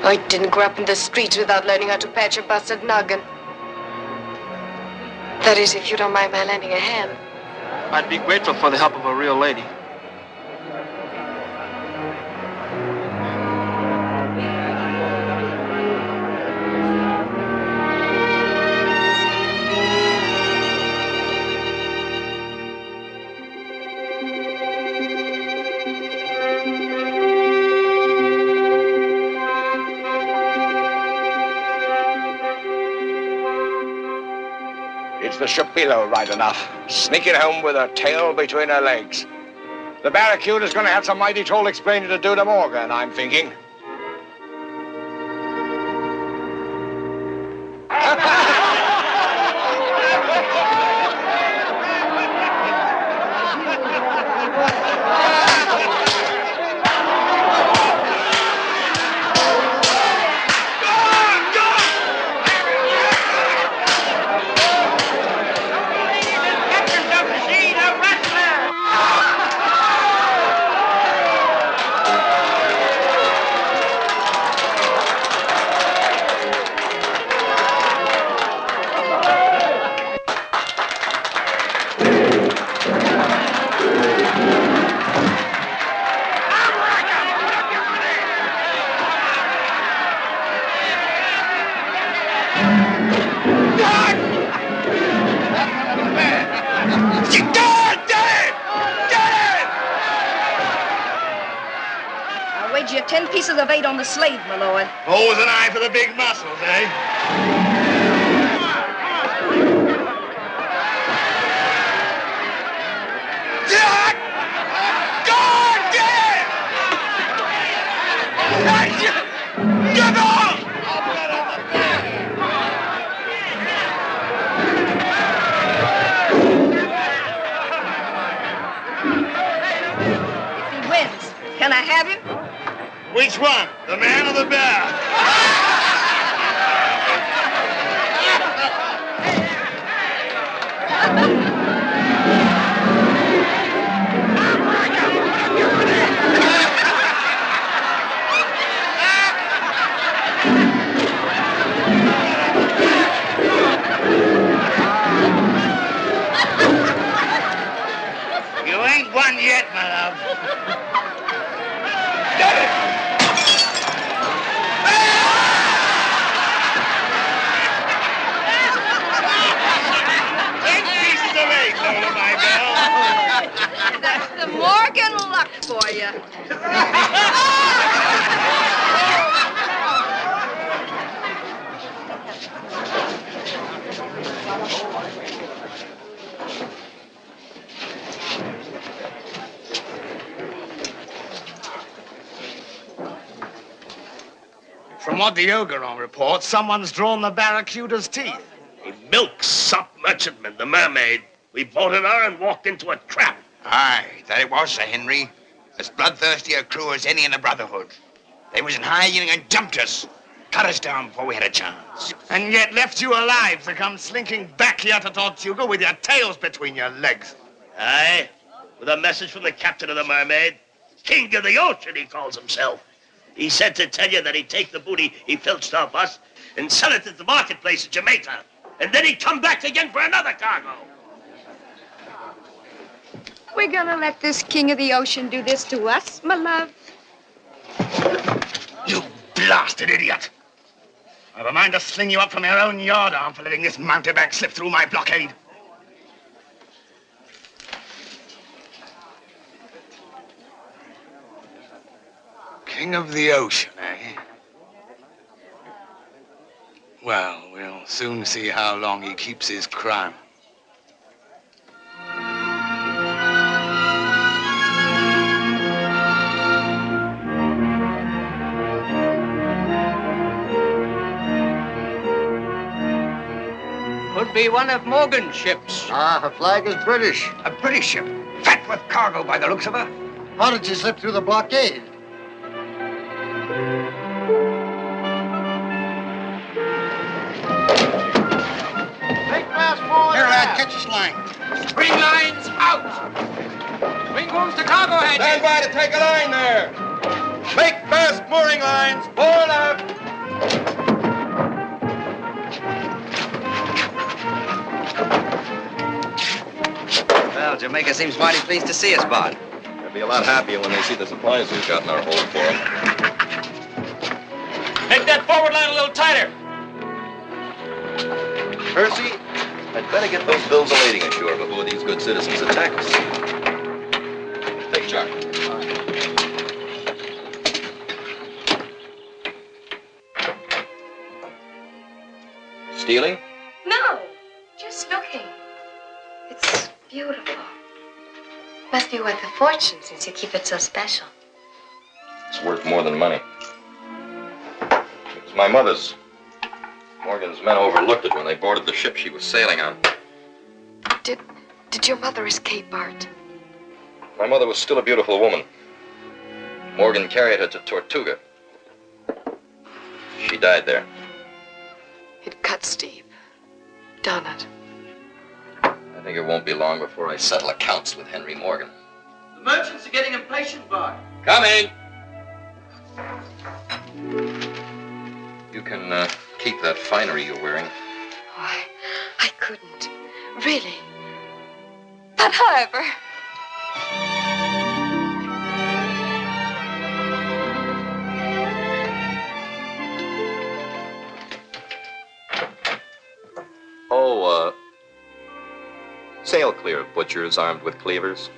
Speaker 2: I didn't grow up in the streets without learning how to patch a busted noggin. That is, if you don't mind my lending a hand.
Speaker 4: I'd be grateful for the help of a real lady.
Speaker 12: It's the ship below, right enough. Sneaking home with her tail between her legs. The Barracuda's gonna have some mighty tall explaining to do to Morgan, I'm thinking.
Speaker 13: I'll wager you 10 pieces of 8 on the slave, my lord.
Speaker 3: Always an eye for the big muscles, eh?
Speaker 13: If he wins, can I have him?
Speaker 3: Which one? The man or the bear? You ain't won yet, my love.
Speaker 13: That's the Morgan luck for you.
Speaker 3: From what the Ogeron reports, someone's drawn the Barracuda's teeth.
Speaker 14: A milk sop merchantman, the mermaid. We boarded her and walked into a trap.
Speaker 12: Aye, that it was, Sir Henry. As bloodthirsty a crew as any in the Brotherhood. They was in hiding and jumped us. cut us down before we had a chance. And yet left you alive to come slinking back here to Tortuga with your tails between your legs.
Speaker 14: Aye, with a message from the captain of the Mermaid. King of the ocean, he calls himself. He said to tell you that he'd take the booty he filched off us and sell it at the marketplace in Jamaica. And then he'd come back again for another cargo.
Speaker 13: We're gonna let this king of the ocean do this to us, my love.
Speaker 12: You blasted idiot. I've a mind to sling you up from your own yardarm for letting this mountebank slip through my blockade. King of the ocean, eh? Well, we'll soon see how long he keeps his crown.
Speaker 11: Could be one of Morgan's ships.
Speaker 15: Ah, her flag is British.
Speaker 12: A British ship, fat with cargo by the looks of her.
Speaker 15: How did she slip through the blockade?
Speaker 1: Make fast forward.
Speaker 12: Here, lad, catch this line.
Speaker 1: Spring lines out. Swing booms to cargo hatches.
Speaker 6: Stand by to take a line there.
Speaker 1: Make fast mooring lines. Fore left.
Speaker 7: Well, Jamaica seems mighty pleased to see us, Bart.
Speaker 9: They'll be a lot happier when they see the supplies we've got in our hold for them.
Speaker 1: Make that forward line a little tighter.
Speaker 9: Percy, I'd better get those bills of lading ashore before these good citizens attack us. Take charge. Stealing?
Speaker 2: No, just looking. It's beautiful. Must be worth a fortune since you keep it so special.
Speaker 9: It's worth more than money. It was my mother's. Morgan's men overlooked it when they boarded the ship she was sailing on.
Speaker 2: Did your mother escape, Bart?
Speaker 9: My mother was still a beautiful woman. Morgan carried her to Tortuga. She died there.
Speaker 2: It cuts deep. Done it.
Speaker 9: I think it won't be long before I settle accounts with Henry Morgan.
Speaker 11: The merchants are getting impatient, Bart.
Speaker 9: Come in. You can keep that finery you're wearing.
Speaker 2: Oh, I couldn't. Really. But however.
Speaker 9: Oh, sail clear of butchers armed with cleavers.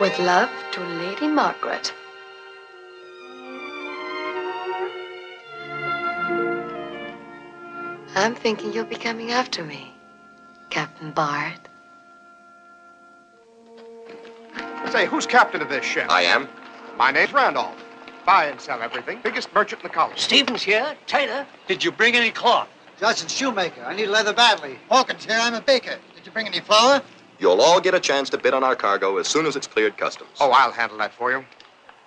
Speaker 2: With love to Lady Margaret. I'm thinking you'll be coming after me, Captain Bart.
Speaker 5: Say, who's captain of this ship?
Speaker 9: I am.
Speaker 5: My name's Randolph. Buy and sell everything. Biggest merchant in the colony.
Speaker 11: Stevens here. Taylor, did you bring any cloth?
Speaker 15: Justin's shoemaker. I need leather badly. Hawkins here. I'm a baker. Did you bring any flour?
Speaker 9: You'll all get a chance to bid on our cargo as soon as it's cleared customs.
Speaker 5: Oh, I'll handle that for you.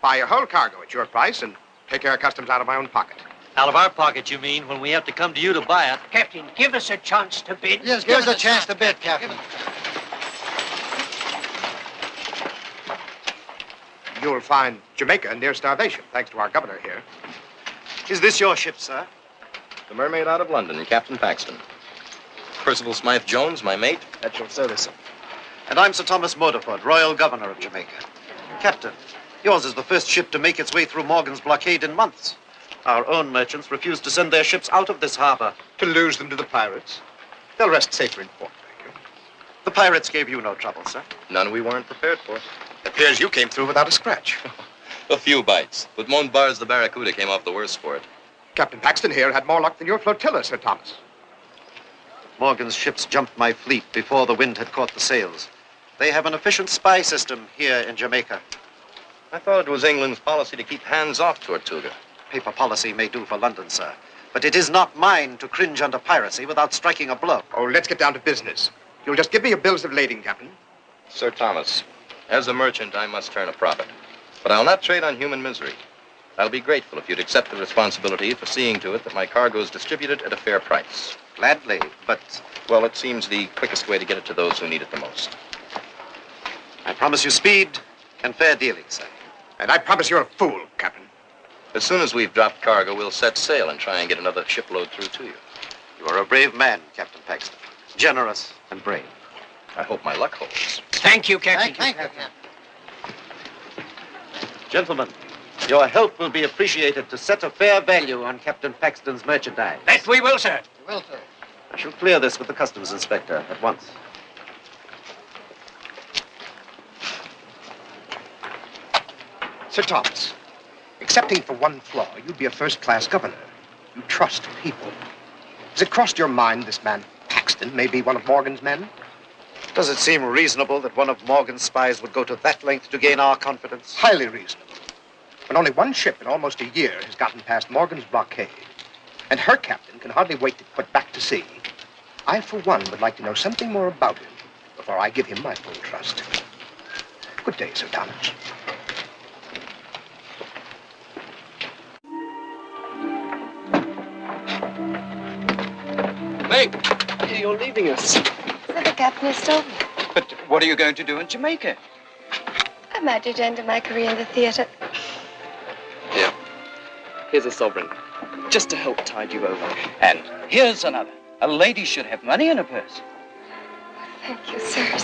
Speaker 5: Buy your whole cargo at your price and take care of customs out of my own pocket.
Speaker 11: Out of our pocket, you mean, when we have to come to you to buy it? Captain, give us a chance to bid.
Speaker 15: Yes, give us a chance to bid, Captain.
Speaker 5: You'll find Jamaica near starvation, thanks to our governor here.
Speaker 16: Is this your ship, sir?
Speaker 9: The Mermaid out of London, Captain Paxton. Percival Smythe Jones, my mate.
Speaker 16: At your service, sir. And I'm Sir Thomas Moderford, Royal Governor of Jamaica. Captain, yours is the first ship to make its way through Morgan's blockade in months. Our own merchants refuse to send their ships out of this harbor.
Speaker 5: To lose them to the pirates. They'll rest safer in port, thank you.
Speaker 16: The pirates gave you no trouble, sir.
Speaker 9: None we weren't prepared for.
Speaker 5: Appears you came through without a scratch.
Speaker 9: A few bites. But Montbar's the Barracuda came off the worst for it.
Speaker 5: Captain Paxton here had more luck than your flotilla, Sir Thomas.
Speaker 16: Morgan's ships jumped my fleet before the wind had caught the sails. They have an efficient spy system here in Jamaica.
Speaker 9: I thought it was England's policy to keep hands off Tortuga.
Speaker 16: Paper policy may do for London, sir. But it is not mine to cringe under piracy without striking a blow.
Speaker 12: Oh, let's get down to business. You'll just give me your bills of lading, Captain.
Speaker 9: Sir Thomas, as a merchant, I must turn a profit. But I'll not trade on human misery. I'll be grateful if you'd accept the responsibility for seeing to it that my cargo is distributed at a fair price.
Speaker 16: Gladly, but...
Speaker 9: Well, it seems the quickest way to get it to those who need it the most.
Speaker 16: I promise you speed and fair dealing, sir.
Speaker 12: And I promise you're a fool, Captain.
Speaker 9: As soon as we've dropped cargo, we'll set sail and try and get another shipload through to you.
Speaker 16: You are a brave man, Captain Paxton. Generous and brave.
Speaker 9: I hope my luck holds.
Speaker 11: Thank you, Captain.
Speaker 15: Thank you, Captain.
Speaker 16: Gentlemen, your help will be appreciated to set a fair value on Captain Paxton's merchandise.
Speaker 11: That we will, sir.
Speaker 15: You will, sir.
Speaker 16: I shall clear this with the customs inspector at once.
Speaker 12: Sir Thomas, excepting for one flaw, you'd be a first-class governor. You trust people. Has it crossed your mind this man Paxton may be one of Morgan's men?
Speaker 16: Does it seem reasonable that one of Morgan's spies would go to that length to gain our confidence?
Speaker 12: Highly reasonable. When only one ship in almost a year has gotten past Morgan's blockade, and her captain can hardly wait to put back to sea, I, for one, would like to know something more about him before I give him my full trust. Good day, Sir Thomas.
Speaker 10: Meg, you're leaving us.
Speaker 2: So the captain has told me.
Speaker 10: But what are you going to do in Jamaica?
Speaker 2: I might just end my career in the theater.
Speaker 10: Here. Here's a sovereign, just to help tide you over. And here's another. A lady should have money in her purse.
Speaker 2: Thank you, sirs.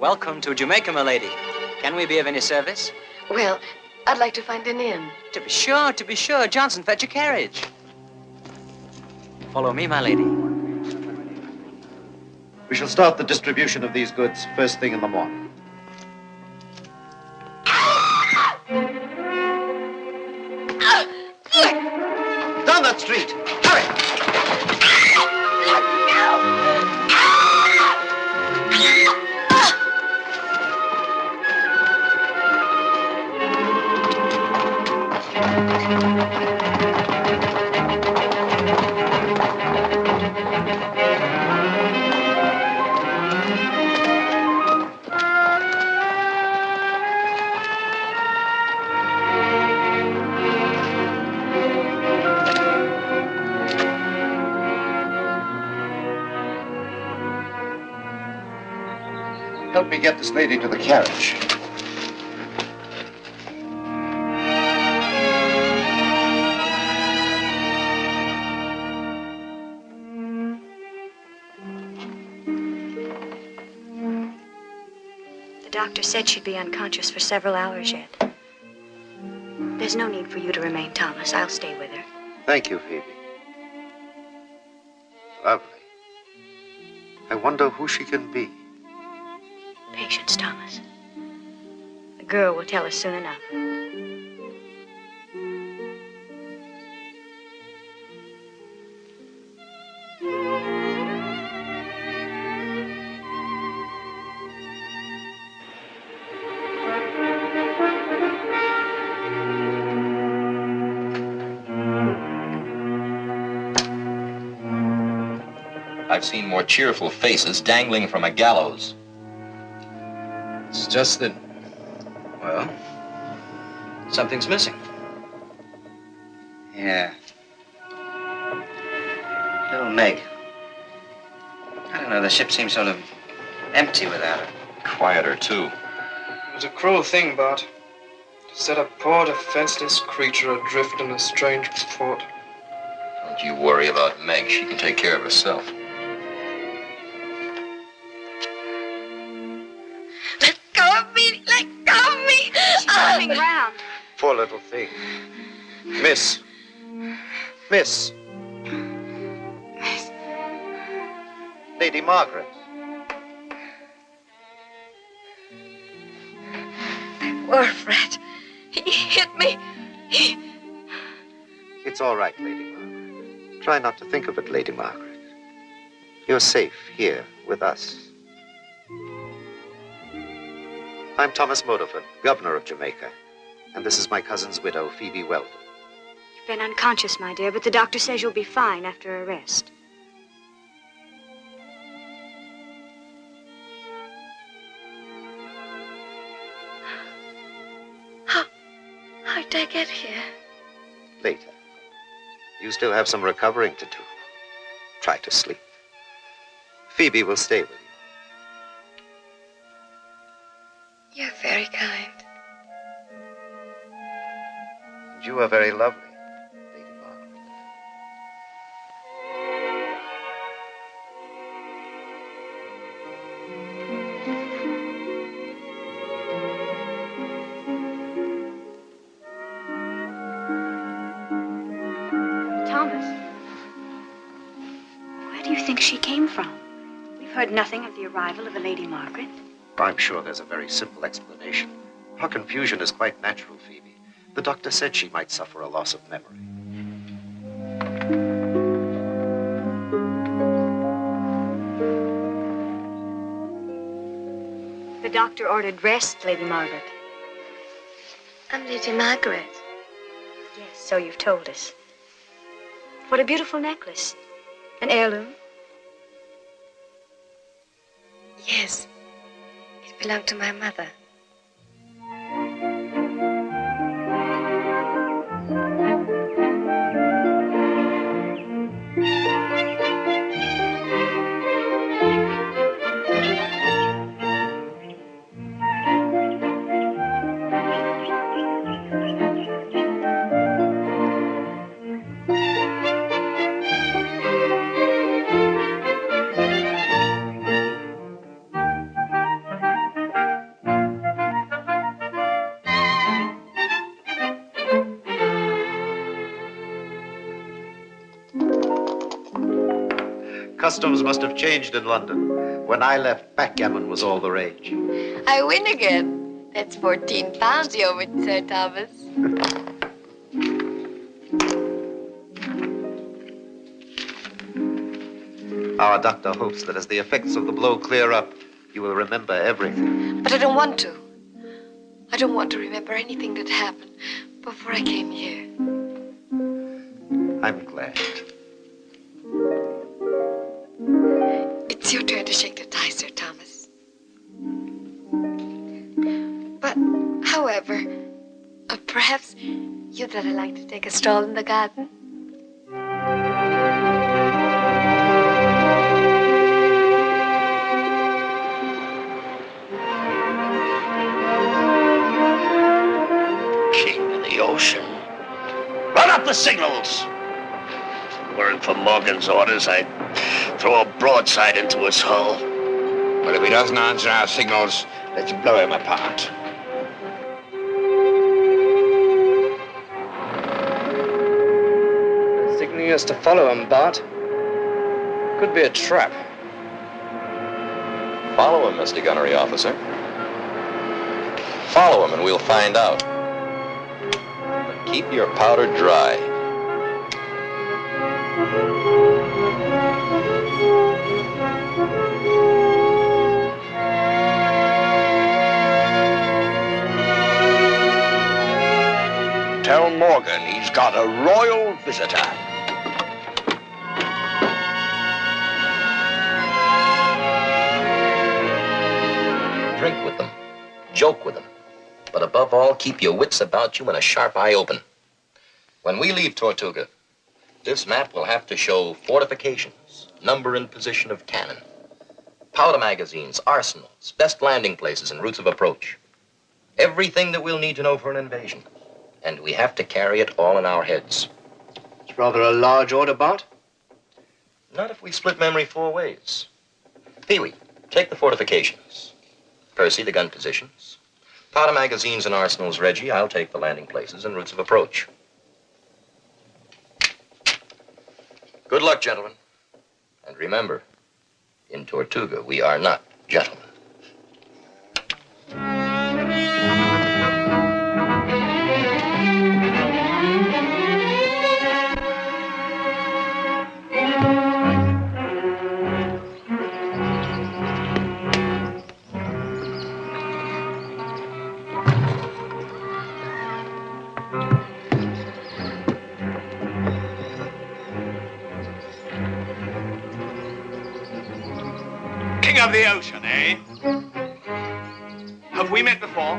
Speaker 11: Welcome to Jamaica, my lady. Can we be of any service?
Speaker 2: Well, I'd like to find an inn.
Speaker 11: To be sure. Johnson, fetch a carriage. Follow me, my lady.
Speaker 16: We shall start the distribution of these goods first thing in the morning. Down that street! Hurry! Help me get this lady to the carriage.
Speaker 17: The doctor said she'd be unconscious for several hours yet. There's no need for you to remain, Thomas. I'll stay with her.
Speaker 16: Thank you, Phoebe. Lovely. I wonder who she can be.
Speaker 17: Patience, Thomas. The girl will tell us soon enough.
Speaker 6: I've seen more cheerful faces dangling from a gallows.
Speaker 10: It's just that, well, something's missing.
Speaker 7: Yeah. Little Meg. I don't know, the ship seems sort of empty without her.
Speaker 6: Quieter, too.
Speaker 4: It was a cruel thing, Bart. Set a poor defenseless creature adrift in a strange port.
Speaker 6: Don't you worry about Meg. She can take care of herself.
Speaker 2: Let go of me! Let go of me!
Speaker 17: She's coming round.
Speaker 16: Poor little thing. Miss. Miss. Lady Margaret.
Speaker 2: Poor Fred. He hit me.
Speaker 16: It's all right, Lady Margaret. Try not to think of it, Lady Margaret. You're safe here with us. I'm Thomas Motorford, governor of Jamaica. And this is my cousin's widow, Phoebe Weldon.
Speaker 17: You've been unconscious, my dear, but the doctor says you'll be fine after a rest.
Speaker 2: How did I get here?
Speaker 16: Later. You still have some recovering to do. Try to sleep. Phoebe will stay with you.
Speaker 2: You're very kind.
Speaker 16: And you are very lovely, Lady Margaret.
Speaker 17: Thomas, where do you think she came from? We've heard nothing of the arrival of the Lady Margaret.
Speaker 16: I'm sure there's a very simple explanation. Her confusion is quite natural, Phoebe. The doctor said she might suffer a loss of memory.
Speaker 17: The doctor ordered rest, Lady Margaret.
Speaker 2: I'm Lady Margaret.
Speaker 17: Yes, so you've told us. What a beautiful necklace. An heirloom?
Speaker 2: Yes. It belonged to my mother.
Speaker 16: Customs must have changed in London. When I left, backgammon was all the rage.
Speaker 2: I win again. That's 14 pounds you owe me, Sir Thomas.
Speaker 16: Our doctor hopes that as the effects of the blow clear up, you will remember everything.
Speaker 2: But I don't want to. I don't want to remember anything that happened before I came here.
Speaker 16: I'm glad.
Speaker 2: It's your turn to shake the tie, Sir Thomas. But, however, perhaps you'd rather like to take a stroll in the garden?
Speaker 14: King of the ocean. Run up the signals! Weren't for Morgan's orders, I'd throw a broadside into his hull.
Speaker 1: Well, if he doesn't answer our signals, let's blow him apart.
Speaker 4: They're signaling us to follow him, Bart. Could be a trap.
Speaker 6: Follow him, Mr. Gunnery Officer. Follow him and we'll find out. But keep your powder dry.
Speaker 1: Tell Morgan he's got a royal visitor.
Speaker 6: Drink with them. Joke with them. But above all, keep your wits about you and a sharp eye open. When we leave Tortuga, this map will have to show fortifications, number and position of cannon, powder magazines, arsenals, best landing places and routes of approach. Everything that we'll need to know for an invasion. And we have to carry it all in our heads.
Speaker 8: It's rather a large order, Bart.
Speaker 6: Not if we split memory 4 ways. Pee-wee, take the fortifications. Percy, the gun positions. Powder magazines and arsenals, Reggie. I'll take the landing places and routes of approach. Good luck, gentlemen. And remember, in Tortuga, we are not gentlemen.
Speaker 1: King of the ocean, eh? Have we met before?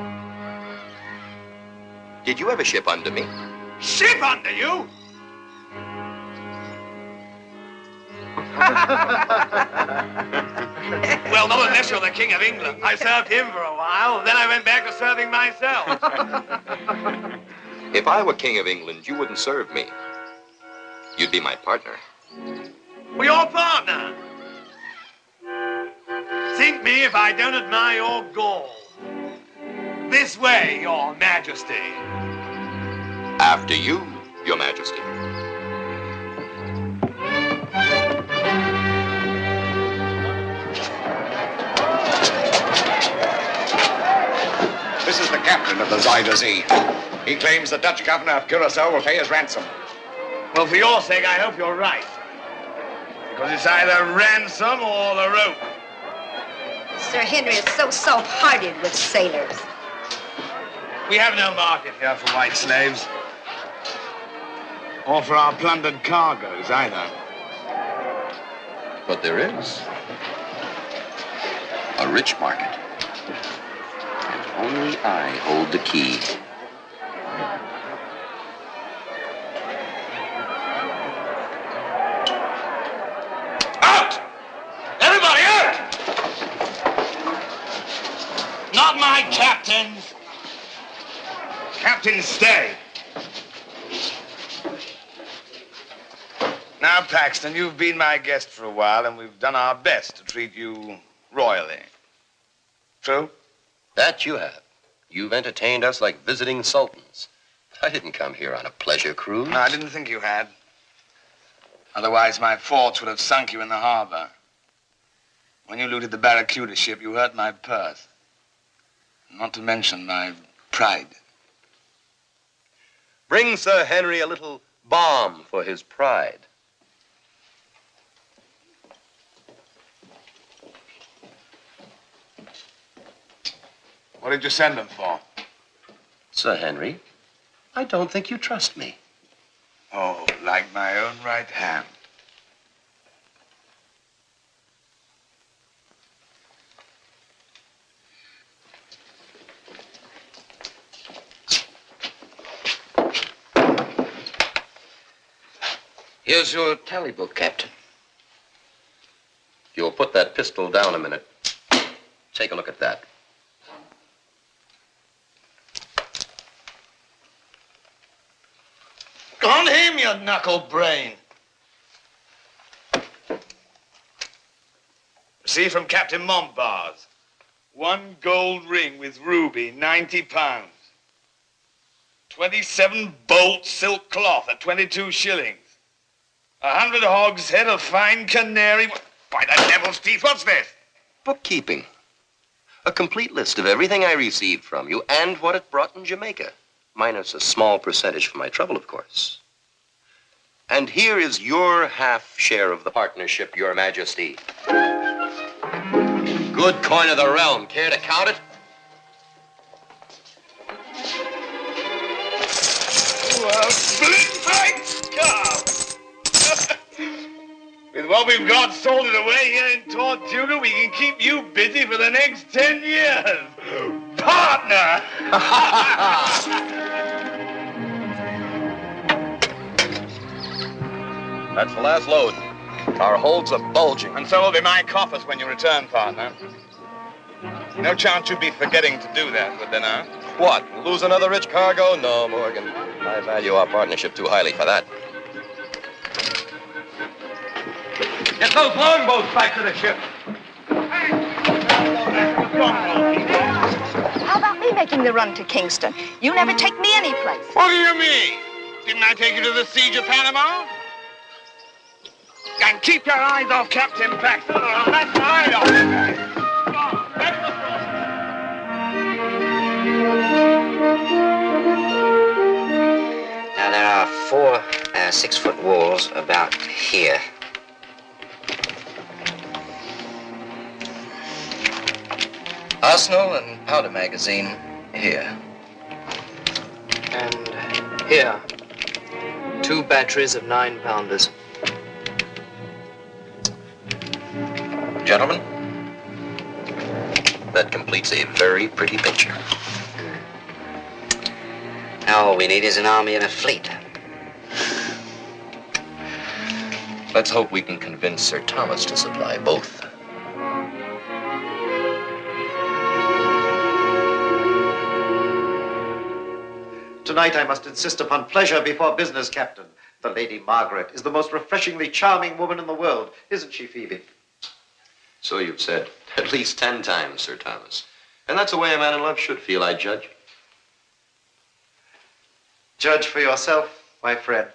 Speaker 6: Did you ever ship under me?
Speaker 1: Ship under you? Well, not unless you're the King of England. I served him for a while, then I went back to serving myself.
Speaker 6: If I were King of England, you wouldn't serve me. You'd be my partner.
Speaker 1: Well, your partner. Think me if I don't admire your gall. This way, your majesty.
Speaker 6: After you, your majesty.
Speaker 18: This is the captain of the Zuyder Zee. He claims the Dutch governor of Curacao will pay his ransom.
Speaker 1: Well, for your sake, I hope you're right. Because it's either ransom or the rope.
Speaker 13: Sir Henry is so soft-hearted with sailors.
Speaker 1: We have no market here for white slaves. Or for our plundered cargoes, either.
Speaker 6: But there is. A rich market. And only I hold the key.
Speaker 1: Out! Everybody out! Not my captains. Captains, stay. Now, Paxton, you've been my guest for a while, and we've done our best to treat you royally. True?
Speaker 6: That you have. You've entertained us like visiting sultans. I didn't come here on a pleasure cruise.
Speaker 1: No, I didn't think you had. Otherwise, my forts would have sunk you in the harbor. When you looted the Barracuda ship, you hurt my purse. Not to mention my pride.
Speaker 6: Bring Sir Henry a little balm for his pride.
Speaker 1: What did you send them for?
Speaker 6: Sir Henry, I don't think you trust me.
Speaker 1: Oh, like my own right hand.
Speaker 6: Here's your tally book, Captain. You'll put that pistol down a minute. Take a look at that.
Speaker 1: On him, you knuckle brain. See from Captain Montbars. 1 gold ring with ruby, 90 pounds. 27 bolt silk cloth at 22 shillings. 100 hogshead of fine canary. By the devil's teeth, what's this?
Speaker 6: Bookkeeping. A complete list of everything I received from you and what it brought in Jamaica. Minus a small percentage for my trouble, of course. And here is your half share of the partnership, Your Majesty. Good coin of the realm. Care to count it?
Speaker 1: Well, split-fight scarf. With what we've got salted away here in Tortuga, we can keep you busy for the next 10 years. Partner!
Speaker 6: That's the last load. Our holds are bulging.
Speaker 1: And so will be my coffers when you return, partner. No chance you'd be forgetting to do that, would there now?
Speaker 9: What, lose another rich cargo? No, Morgan. I value our partnership too highly for that.
Speaker 18: Get those longboats back to the ship.
Speaker 19: How about me making the run to Kingston? You never take me any place.
Speaker 1: What do you mean? Didn't I take you to the siege of Panama? And keep your eyes off Captain Paxton, or I'll knock your eye off.
Speaker 7: Now, there are 4 6-foot walls about here. Arsenal and powder magazine here.
Speaker 8: And here, 2 batteries of 9-pounders.
Speaker 9: Gentlemen, that completes a very pretty picture.
Speaker 7: Now all we need is an army and a fleet.
Speaker 9: Let's hope we can convince Sir Thomas to supply both.
Speaker 16: Tonight I must insist upon pleasure before business, Captain. The Lady Margaret is the most refreshingly charming woman in the world, isn't she, Phoebe?
Speaker 9: So you've said at least 10 times, Sir Thomas. And that's the way a man in love should feel, I judge.
Speaker 16: Judge for yourself, my friend.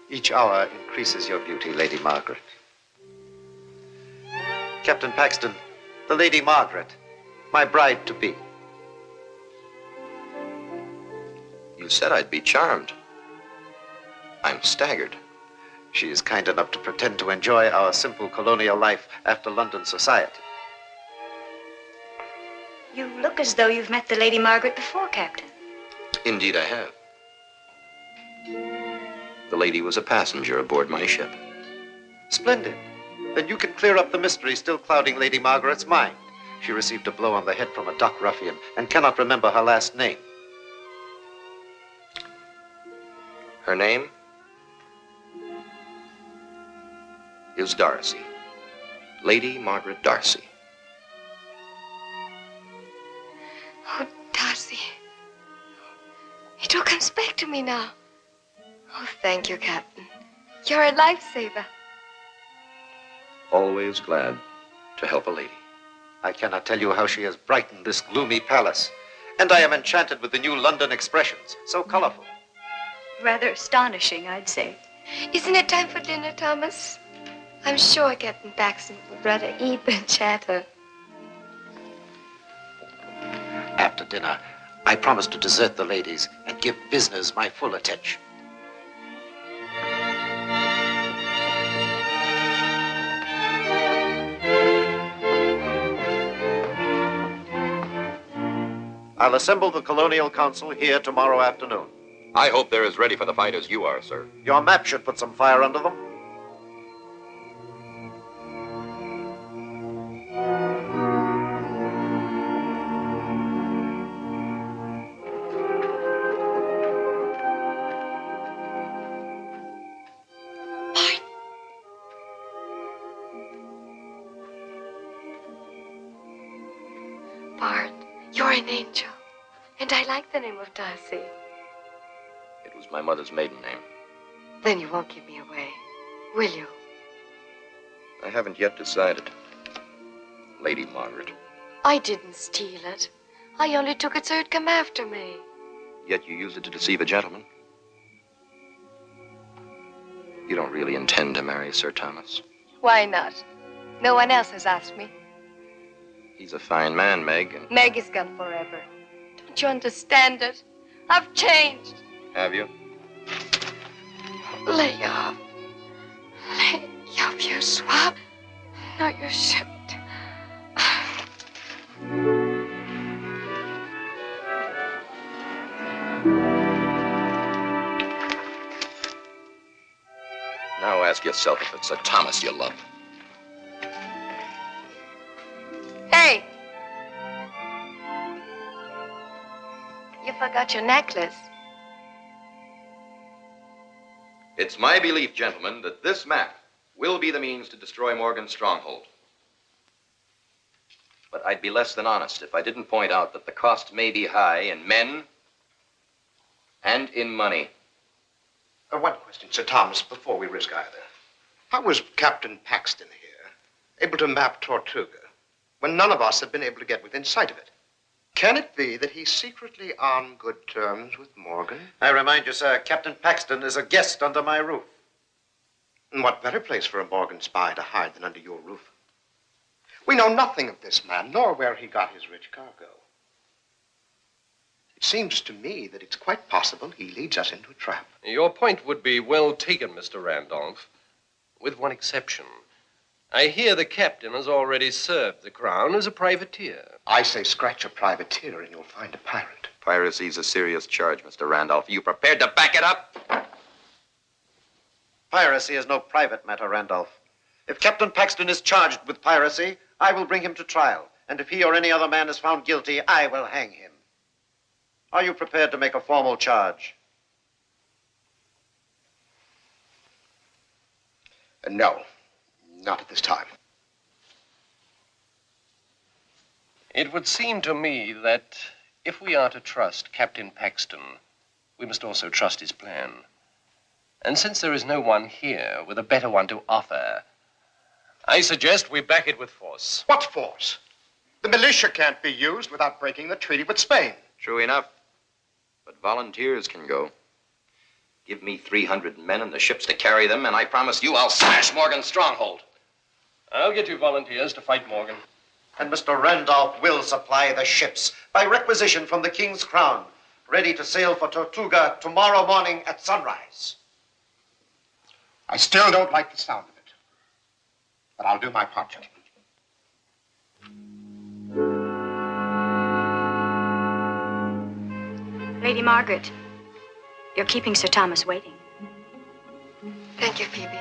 Speaker 16: Each hour increases your beauty, Lady Margaret. Captain Paxton, the Lady Margaret, my bride-to-be.
Speaker 9: You said I'd be charmed. I'm staggered.
Speaker 16: She is kind enough to pretend to enjoy our simple colonial life after London society.
Speaker 17: You look as though you've met the Lady Margaret before, Captain.
Speaker 9: Indeed I have. The lady was a passenger aboard my ship.
Speaker 16: Splendid. Then you can clear up the mystery still clouding Lady Margaret's mind. She received a blow on the head from a dock ruffian and cannot remember her last name.
Speaker 9: Her name is Darcy. Lady Margaret Darcy.
Speaker 2: Oh, Darcy. It all comes back to me now. Oh, thank you, Captain. You're a lifesaver.
Speaker 9: Always glad to help a lady.
Speaker 16: I cannot tell you how she has brightened this gloomy palace. And I am enchanted with the new London expressions, so colorful.
Speaker 17: Rather astonishing, I'd say.
Speaker 2: Isn't it time for dinner, Thomas? I'm sure Captain Paxton would rather eat than chatter.
Speaker 16: After dinner, I promise to desert the ladies and give business my full attention. I'll assemble the Colonial Council here tomorrow afternoon.
Speaker 9: I hope they're as ready for the fight as you are, sir.
Speaker 16: Your map should put some fire under them.
Speaker 2: Bart, you're an angel. And I like the name of Darcy.
Speaker 9: It was my mother's maiden name.
Speaker 2: Then you won't give me away, will you?
Speaker 9: I haven't yet decided. Lady Margaret.
Speaker 2: I didn't steal it. I only took it so it'd come after me.
Speaker 9: Yet you use it to deceive a gentleman. You don't really intend to marry Sir Thomas.
Speaker 2: Why not? No one else has asked me.
Speaker 9: He's a fine man, Meg. And
Speaker 2: Meg is gone forever. Don't you understand it? I've changed.
Speaker 9: have you?
Speaker 2: Lay off. Lay off, you swab. No, you shouldn't.
Speaker 9: Now ask yourself if it's Sir Thomas you love.
Speaker 2: Hey! You forgot your necklace.
Speaker 9: It's my belief, gentlemen, that this map will be the means to destroy Morgan's stronghold. But I'd be less than honest if I didn't point out that the cost may be high in men and in money.
Speaker 12: One question, Sir Thomas, before we risk either. How was Captain Paxton here able to map Tortuga when none of us have been able to get within sight of it? Can it be that he's secretly on good terms with Morgan?
Speaker 16: I remind you, sir, Captain Paxton is a guest under my roof.
Speaker 12: And what better place for a Morgan spy to hide than under your roof? We know nothing of this man, nor where he got his rich cargo. It seems to me that it's quite possible he leads us into a trap.
Speaker 20: Your point would be well taken, Mr. Randolph, with one exception. I hear the captain has already served the crown as a privateer.
Speaker 12: I say scratch a privateer and you'll find a pirate.
Speaker 9: Piracy's a serious charge, Mr. Randolph. Are you prepared to back it up?
Speaker 16: Piracy is no private matter, Randolph. If Captain Paxton is charged with piracy, I will bring him to trial. And if he or any other man is found guilty, I will hang him. Are you prepared to make a formal charge?
Speaker 12: No, not at this time.
Speaker 20: It would seem to me that if we are to trust Captain Paxton, we must also trust his plan. And since there is no one here with a better one to offer, I suggest we back it with force.
Speaker 12: What force? The militia can't be used without breaking the treaty with Spain.
Speaker 9: True enough. But volunteers can go. Give me 300 men and the ships to carry them, and I promise you I'll smash Morgan's stronghold.
Speaker 20: I'll get you volunteers to fight Morgan.
Speaker 16: And Mr. Randolph will supply the ships by requisition from the King's Crown, ready to sail for Tortuga tomorrow morning at sunrise.
Speaker 12: I still don't like the sound of it, but I'll do my part, gentlemen.
Speaker 17: Lady Margaret, you're keeping Sir Thomas waiting.
Speaker 2: Thank you, Phoebe.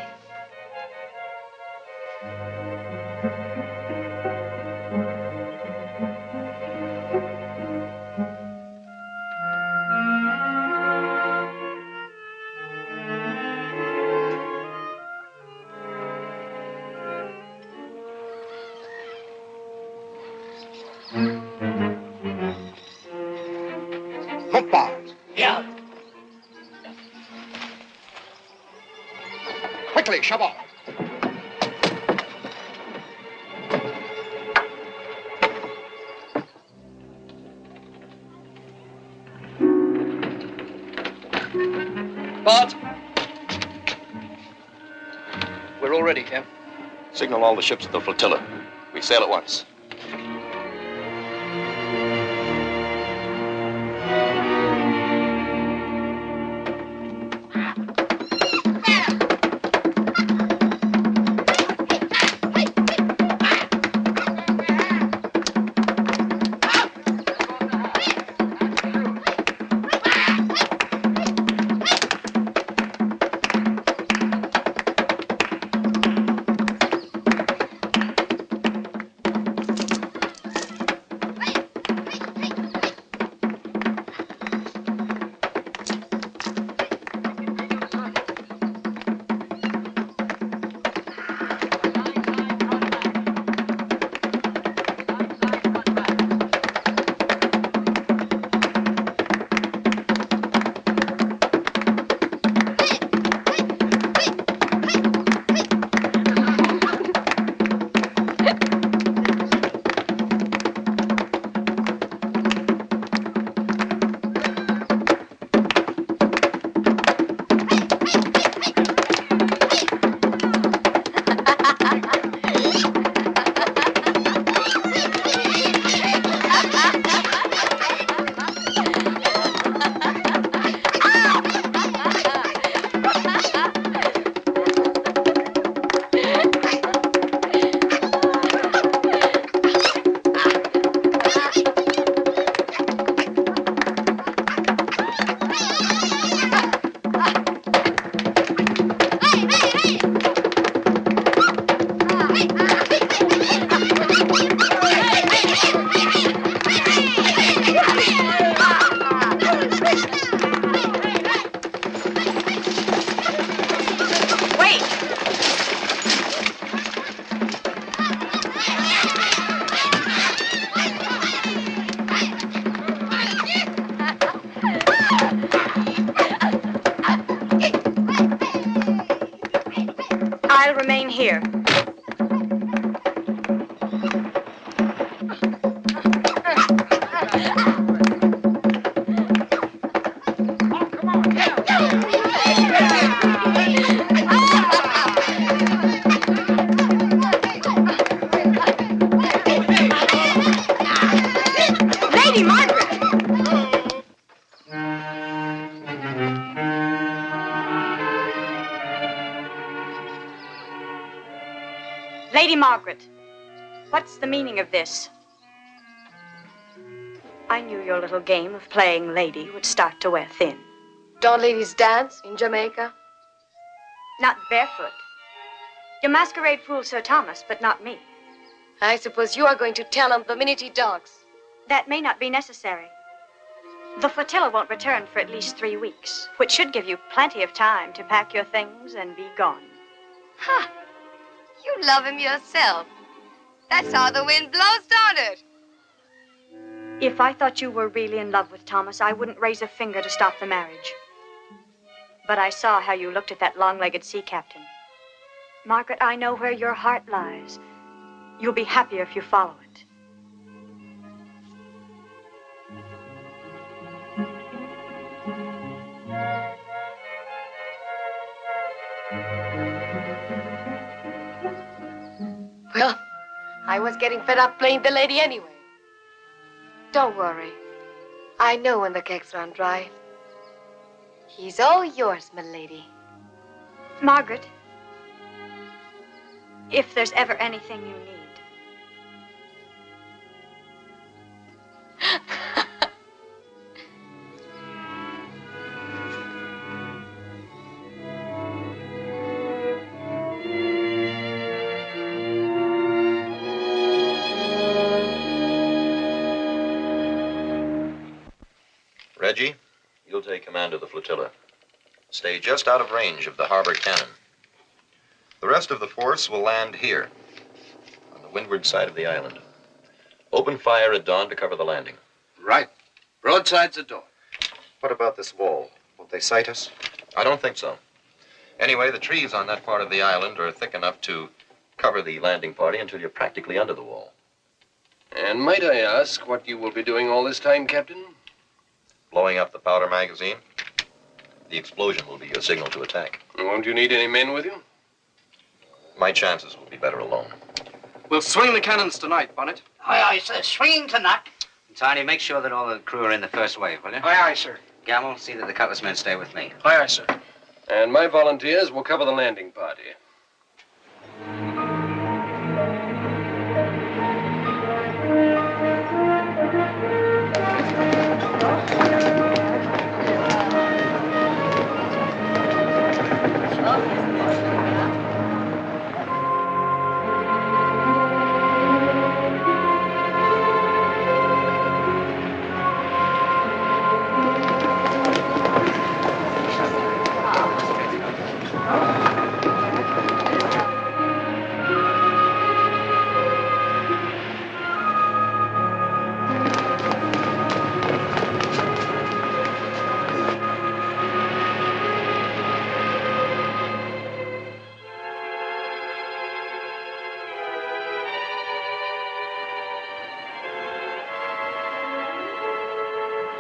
Speaker 12: Yeah. Quickly, shove off.
Speaker 20: Bart! We're all ready, Cap.
Speaker 9: Signal all the ships of the flotilla. We sail at once.
Speaker 17: I'll remain here.
Speaker 19: Lady Margaret!
Speaker 17: Lady Margaret, what's the meaning of this? I knew your little game of playing lady would start to wear thin.
Speaker 2: Don't ladies dance in Jamaica?
Speaker 17: Not barefoot. Your masquerade fooled Sir Thomas, but not me.
Speaker 2: I suppose you are going to tell him the minute he docks.
Speaker 17: That may not be necessary. The flotilla won't return for at least 3 weeks, which should give you plenty of time to pack your things and be gone.
Speaker 2: Ha! You love him yourself. That's how the wind blows, don't it?
Speaker 17: If I thought you were really in love with Thomas, I wouldn't raise a finger to stop the marriage. But I saw how you looked at that long-legged sea captain. Margaret, I know where your heart lies. You'll be happier if you follow it.
Speaker 2: Well, I was getting fed up playing the lady anyway. Don't worry. I know when the kegs run dry. He's all yours, my lady.
Speaker 17: Margaret, if there's ever anything you need.
Speaker 9: Reggie, you'll take command of the flotilla. Stay just out of range of the harbor cannon. The rest of the force will land here, on the windward side of the island. Open fire at dawn to cover the landing.
Speaker 18: Right. Broadside's the door.
Speaker 16: What about this wall? Won't they sight us?
Speaker 9: I don't think so. Anyway, the trees on that part of the island are thick enough to cover the landing party until you're practically under the wall.
Speaker 20: And might I ask what you will be doing all this time, Captain?
Speaker 9: Blowing up the powder magazine. The explosion will be your signal to attack.
Speaker 20: Won't you need any men with you?
Speaker 9: My chances will be better alone.
Speaker 8: We'll swing the cannons tonight, Bonnet.
Speaker 11: Aye, aye, sir. Swinging tonight.
Speaker 7: Tiny, make sure that all the crew are in the first wave, will you?
Speaker 8: Aye, aye, sir.
Speaker 7: Gamble, see that the cutlass men stay with me.
Speaker 8: Aye, aye, sir.
Speaker 20: And my volunteers will cover the landing party.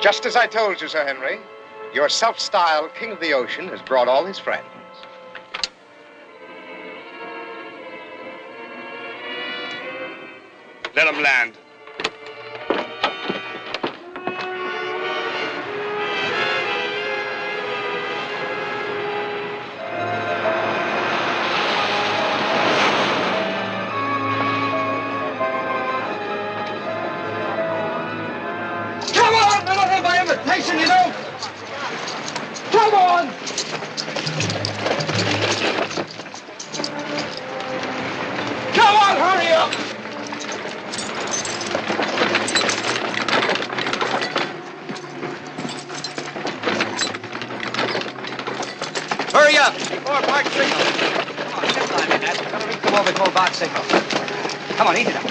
Speaker 12: Just as I told you, Sir Henry, your self-styled King of the Ocean has brought all his friends.
Speaker 18: Let them land.
Speaker 11: Come on! I don't have my invitation, you know! Come on! Come on, hurry up!
Speaker 10: Hurry up! Before bark signal. Come on, get line in that. Gotta reach the wall before bark signal. Come on, eat it up.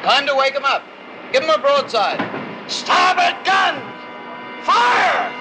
Speaker 16: Time to wake him up. Give him a broadside. Starboard gun! Fire!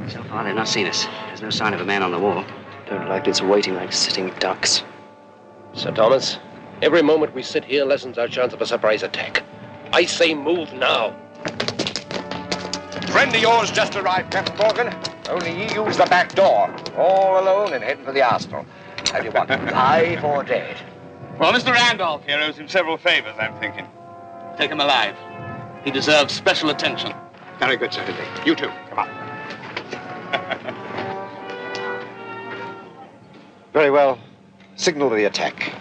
Speaker 7: So far, they've not seen us. There's no sign of a man on the wall.
Speaker 8: Don't like it's waiting like sitting ducks.
Speaker 20: Sir Thomas, every moment we sit here lessens our chance of a surprise attack. I say move now.
Speaker 18: Friend of yours just arrived, Captain Morgan. Only he used the back door. All alone and heading for the arsenal. Tell you what, alive or dead?
Speaker 1: Well, Mr. Randolph here owes him several favors, I'm thinking. Take him alive. He deserves special attention.
Speaker 18: Very good, Sir Hindley. You too. Come on.
Speaker 16: Very well. Signal the attack.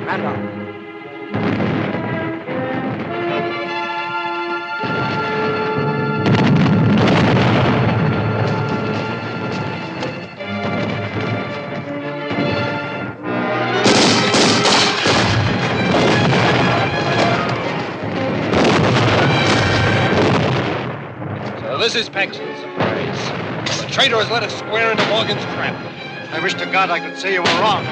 Speaker 12: Randolph.
Speaker 20: This is Paxton's surprise. The traitor has led us square into Morgan's trap.
Speaker 16: I wish to God I could say you were wrong.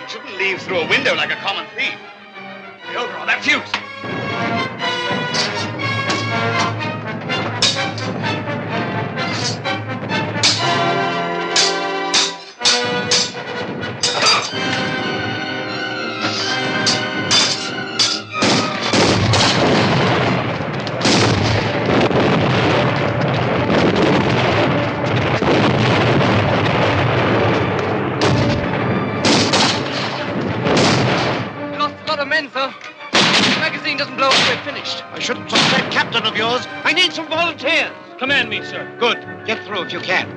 Speaker 1: Shouldn't leave through a window like a common thief. The overall, that fuse.
Speaker 16: I shouldn't trust that captain of yours. I need some volunteers.
Speaker 4: Command me, sir.
Speaker 16: Good. Get through if you can.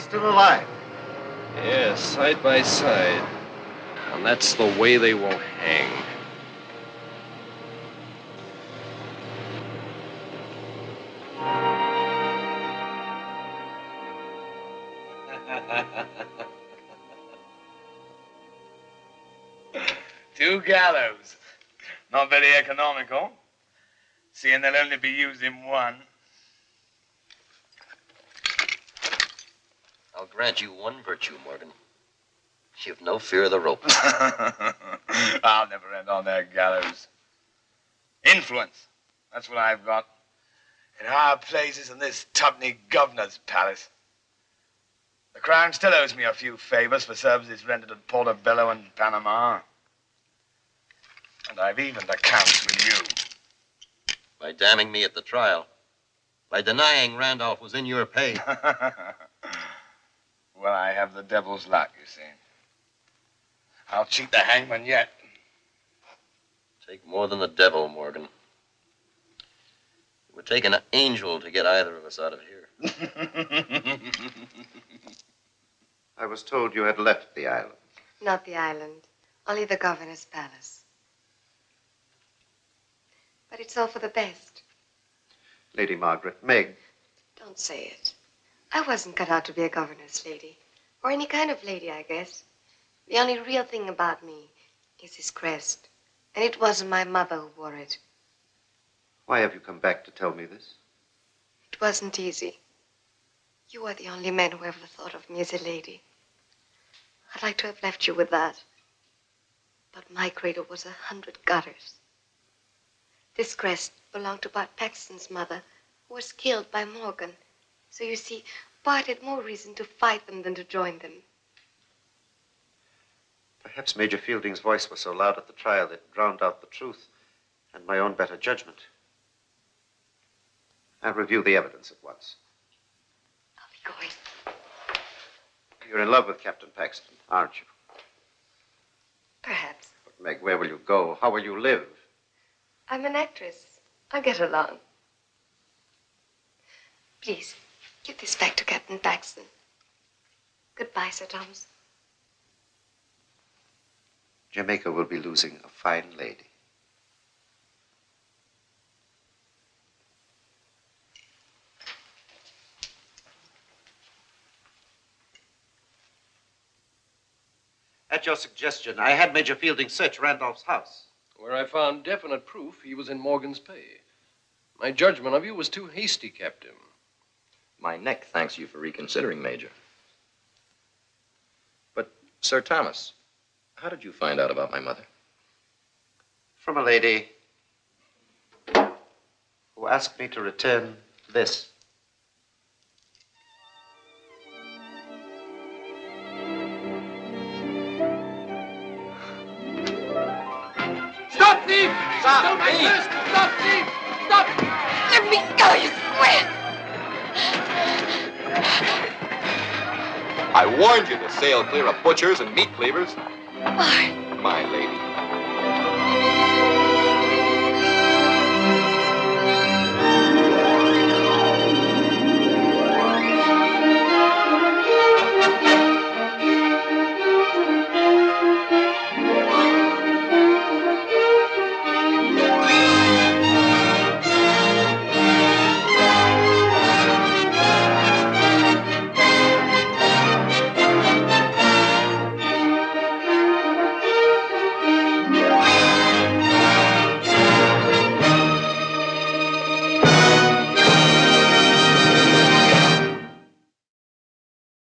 Speaker 16: still alive.
Speaker 20: Yes, side by side. And that's the way they will hang.
Speaker 1: Two gallows. Not very economical, seeing they'll only be used in one.
Speaker 6: I'll grant you one virtue, Morgan. You've no fear of the rope.
Speaker 1: I'll never end on their gallows. Influence. That's what I've got. In higher places in this tuppenny governor's palace. The Crown still owes me a few favors for services rendered at Portobello and Panama. And I've evened accounts with you.
Speaker 6: By damning me at the trial. By denying Randolph was in your pay.
Speaker 1: Well, I have the devil's luck, you see. I'll cheat the hangman yet.
Speaker 6: Take more than the devil, Morgan. It would take an angel to get either of us out of here.
Speaker 16: I was told you had left the island.
Speaker 2: Not the island, only the governor's palace. But it's all for the best.
Speaker 16: Lady Margaret, Meg.
Speaker 2: Don't say it. I wasn't cut out to be a governor's lady. Or any kind of lady, I guess. The only real thing about me is this crest. And it wasn't my mother who wore it.
Speaker 16: Why have you come back to tell me this?
Speaker 2: It wasn't easy. You are the only man who ever thought of me as a lady. I'd like to have left you with that. But my cradle was 100 gutters. This crest belonged to Bart Paxton's mother, who was killed by Morgan. So you see, Bart had more reason to fight them than to join them.
Speaker 16: Perhaps Major Fielding's voice was so loud at the trial that it drowned out the truth and my own better judgment. I'll review the evidence at once.
Speaker 2: I'll be going.
Speaker 16: You're in love with Captain Paxton, aren't you?
Speaker 2: Perhaps.
Speaker 16: But Meg, where will you go? How will you live?
Speaker 2: I'm an actress. I'll get along. Please, give this back to Captain Paxton. Goodbye, Sir Thomas.
Speaker 16: Jamaica will be losing a fine lady. At your suggestion, I had Major Fielding search Randolph's house.
Speaker 20: Where I found definite proof he was in Morgan's pay. My judgment of you was too hasty, Captain.
Speaker 6: My neck thanks you for reconsidering, Major. But, Sir Thomas, how did you find out about my mother?
Speaker 16: From a lady who asked me to return this.
Speaker 21: Stop thief! Stop thief! Stop thief! Stop!
Speaker 2: Let me go, you square!
Speaker 6: I warned you to sail clear of butchers and meat cleavers.
Speaker 2: Bart.
Speaker 6: My lady.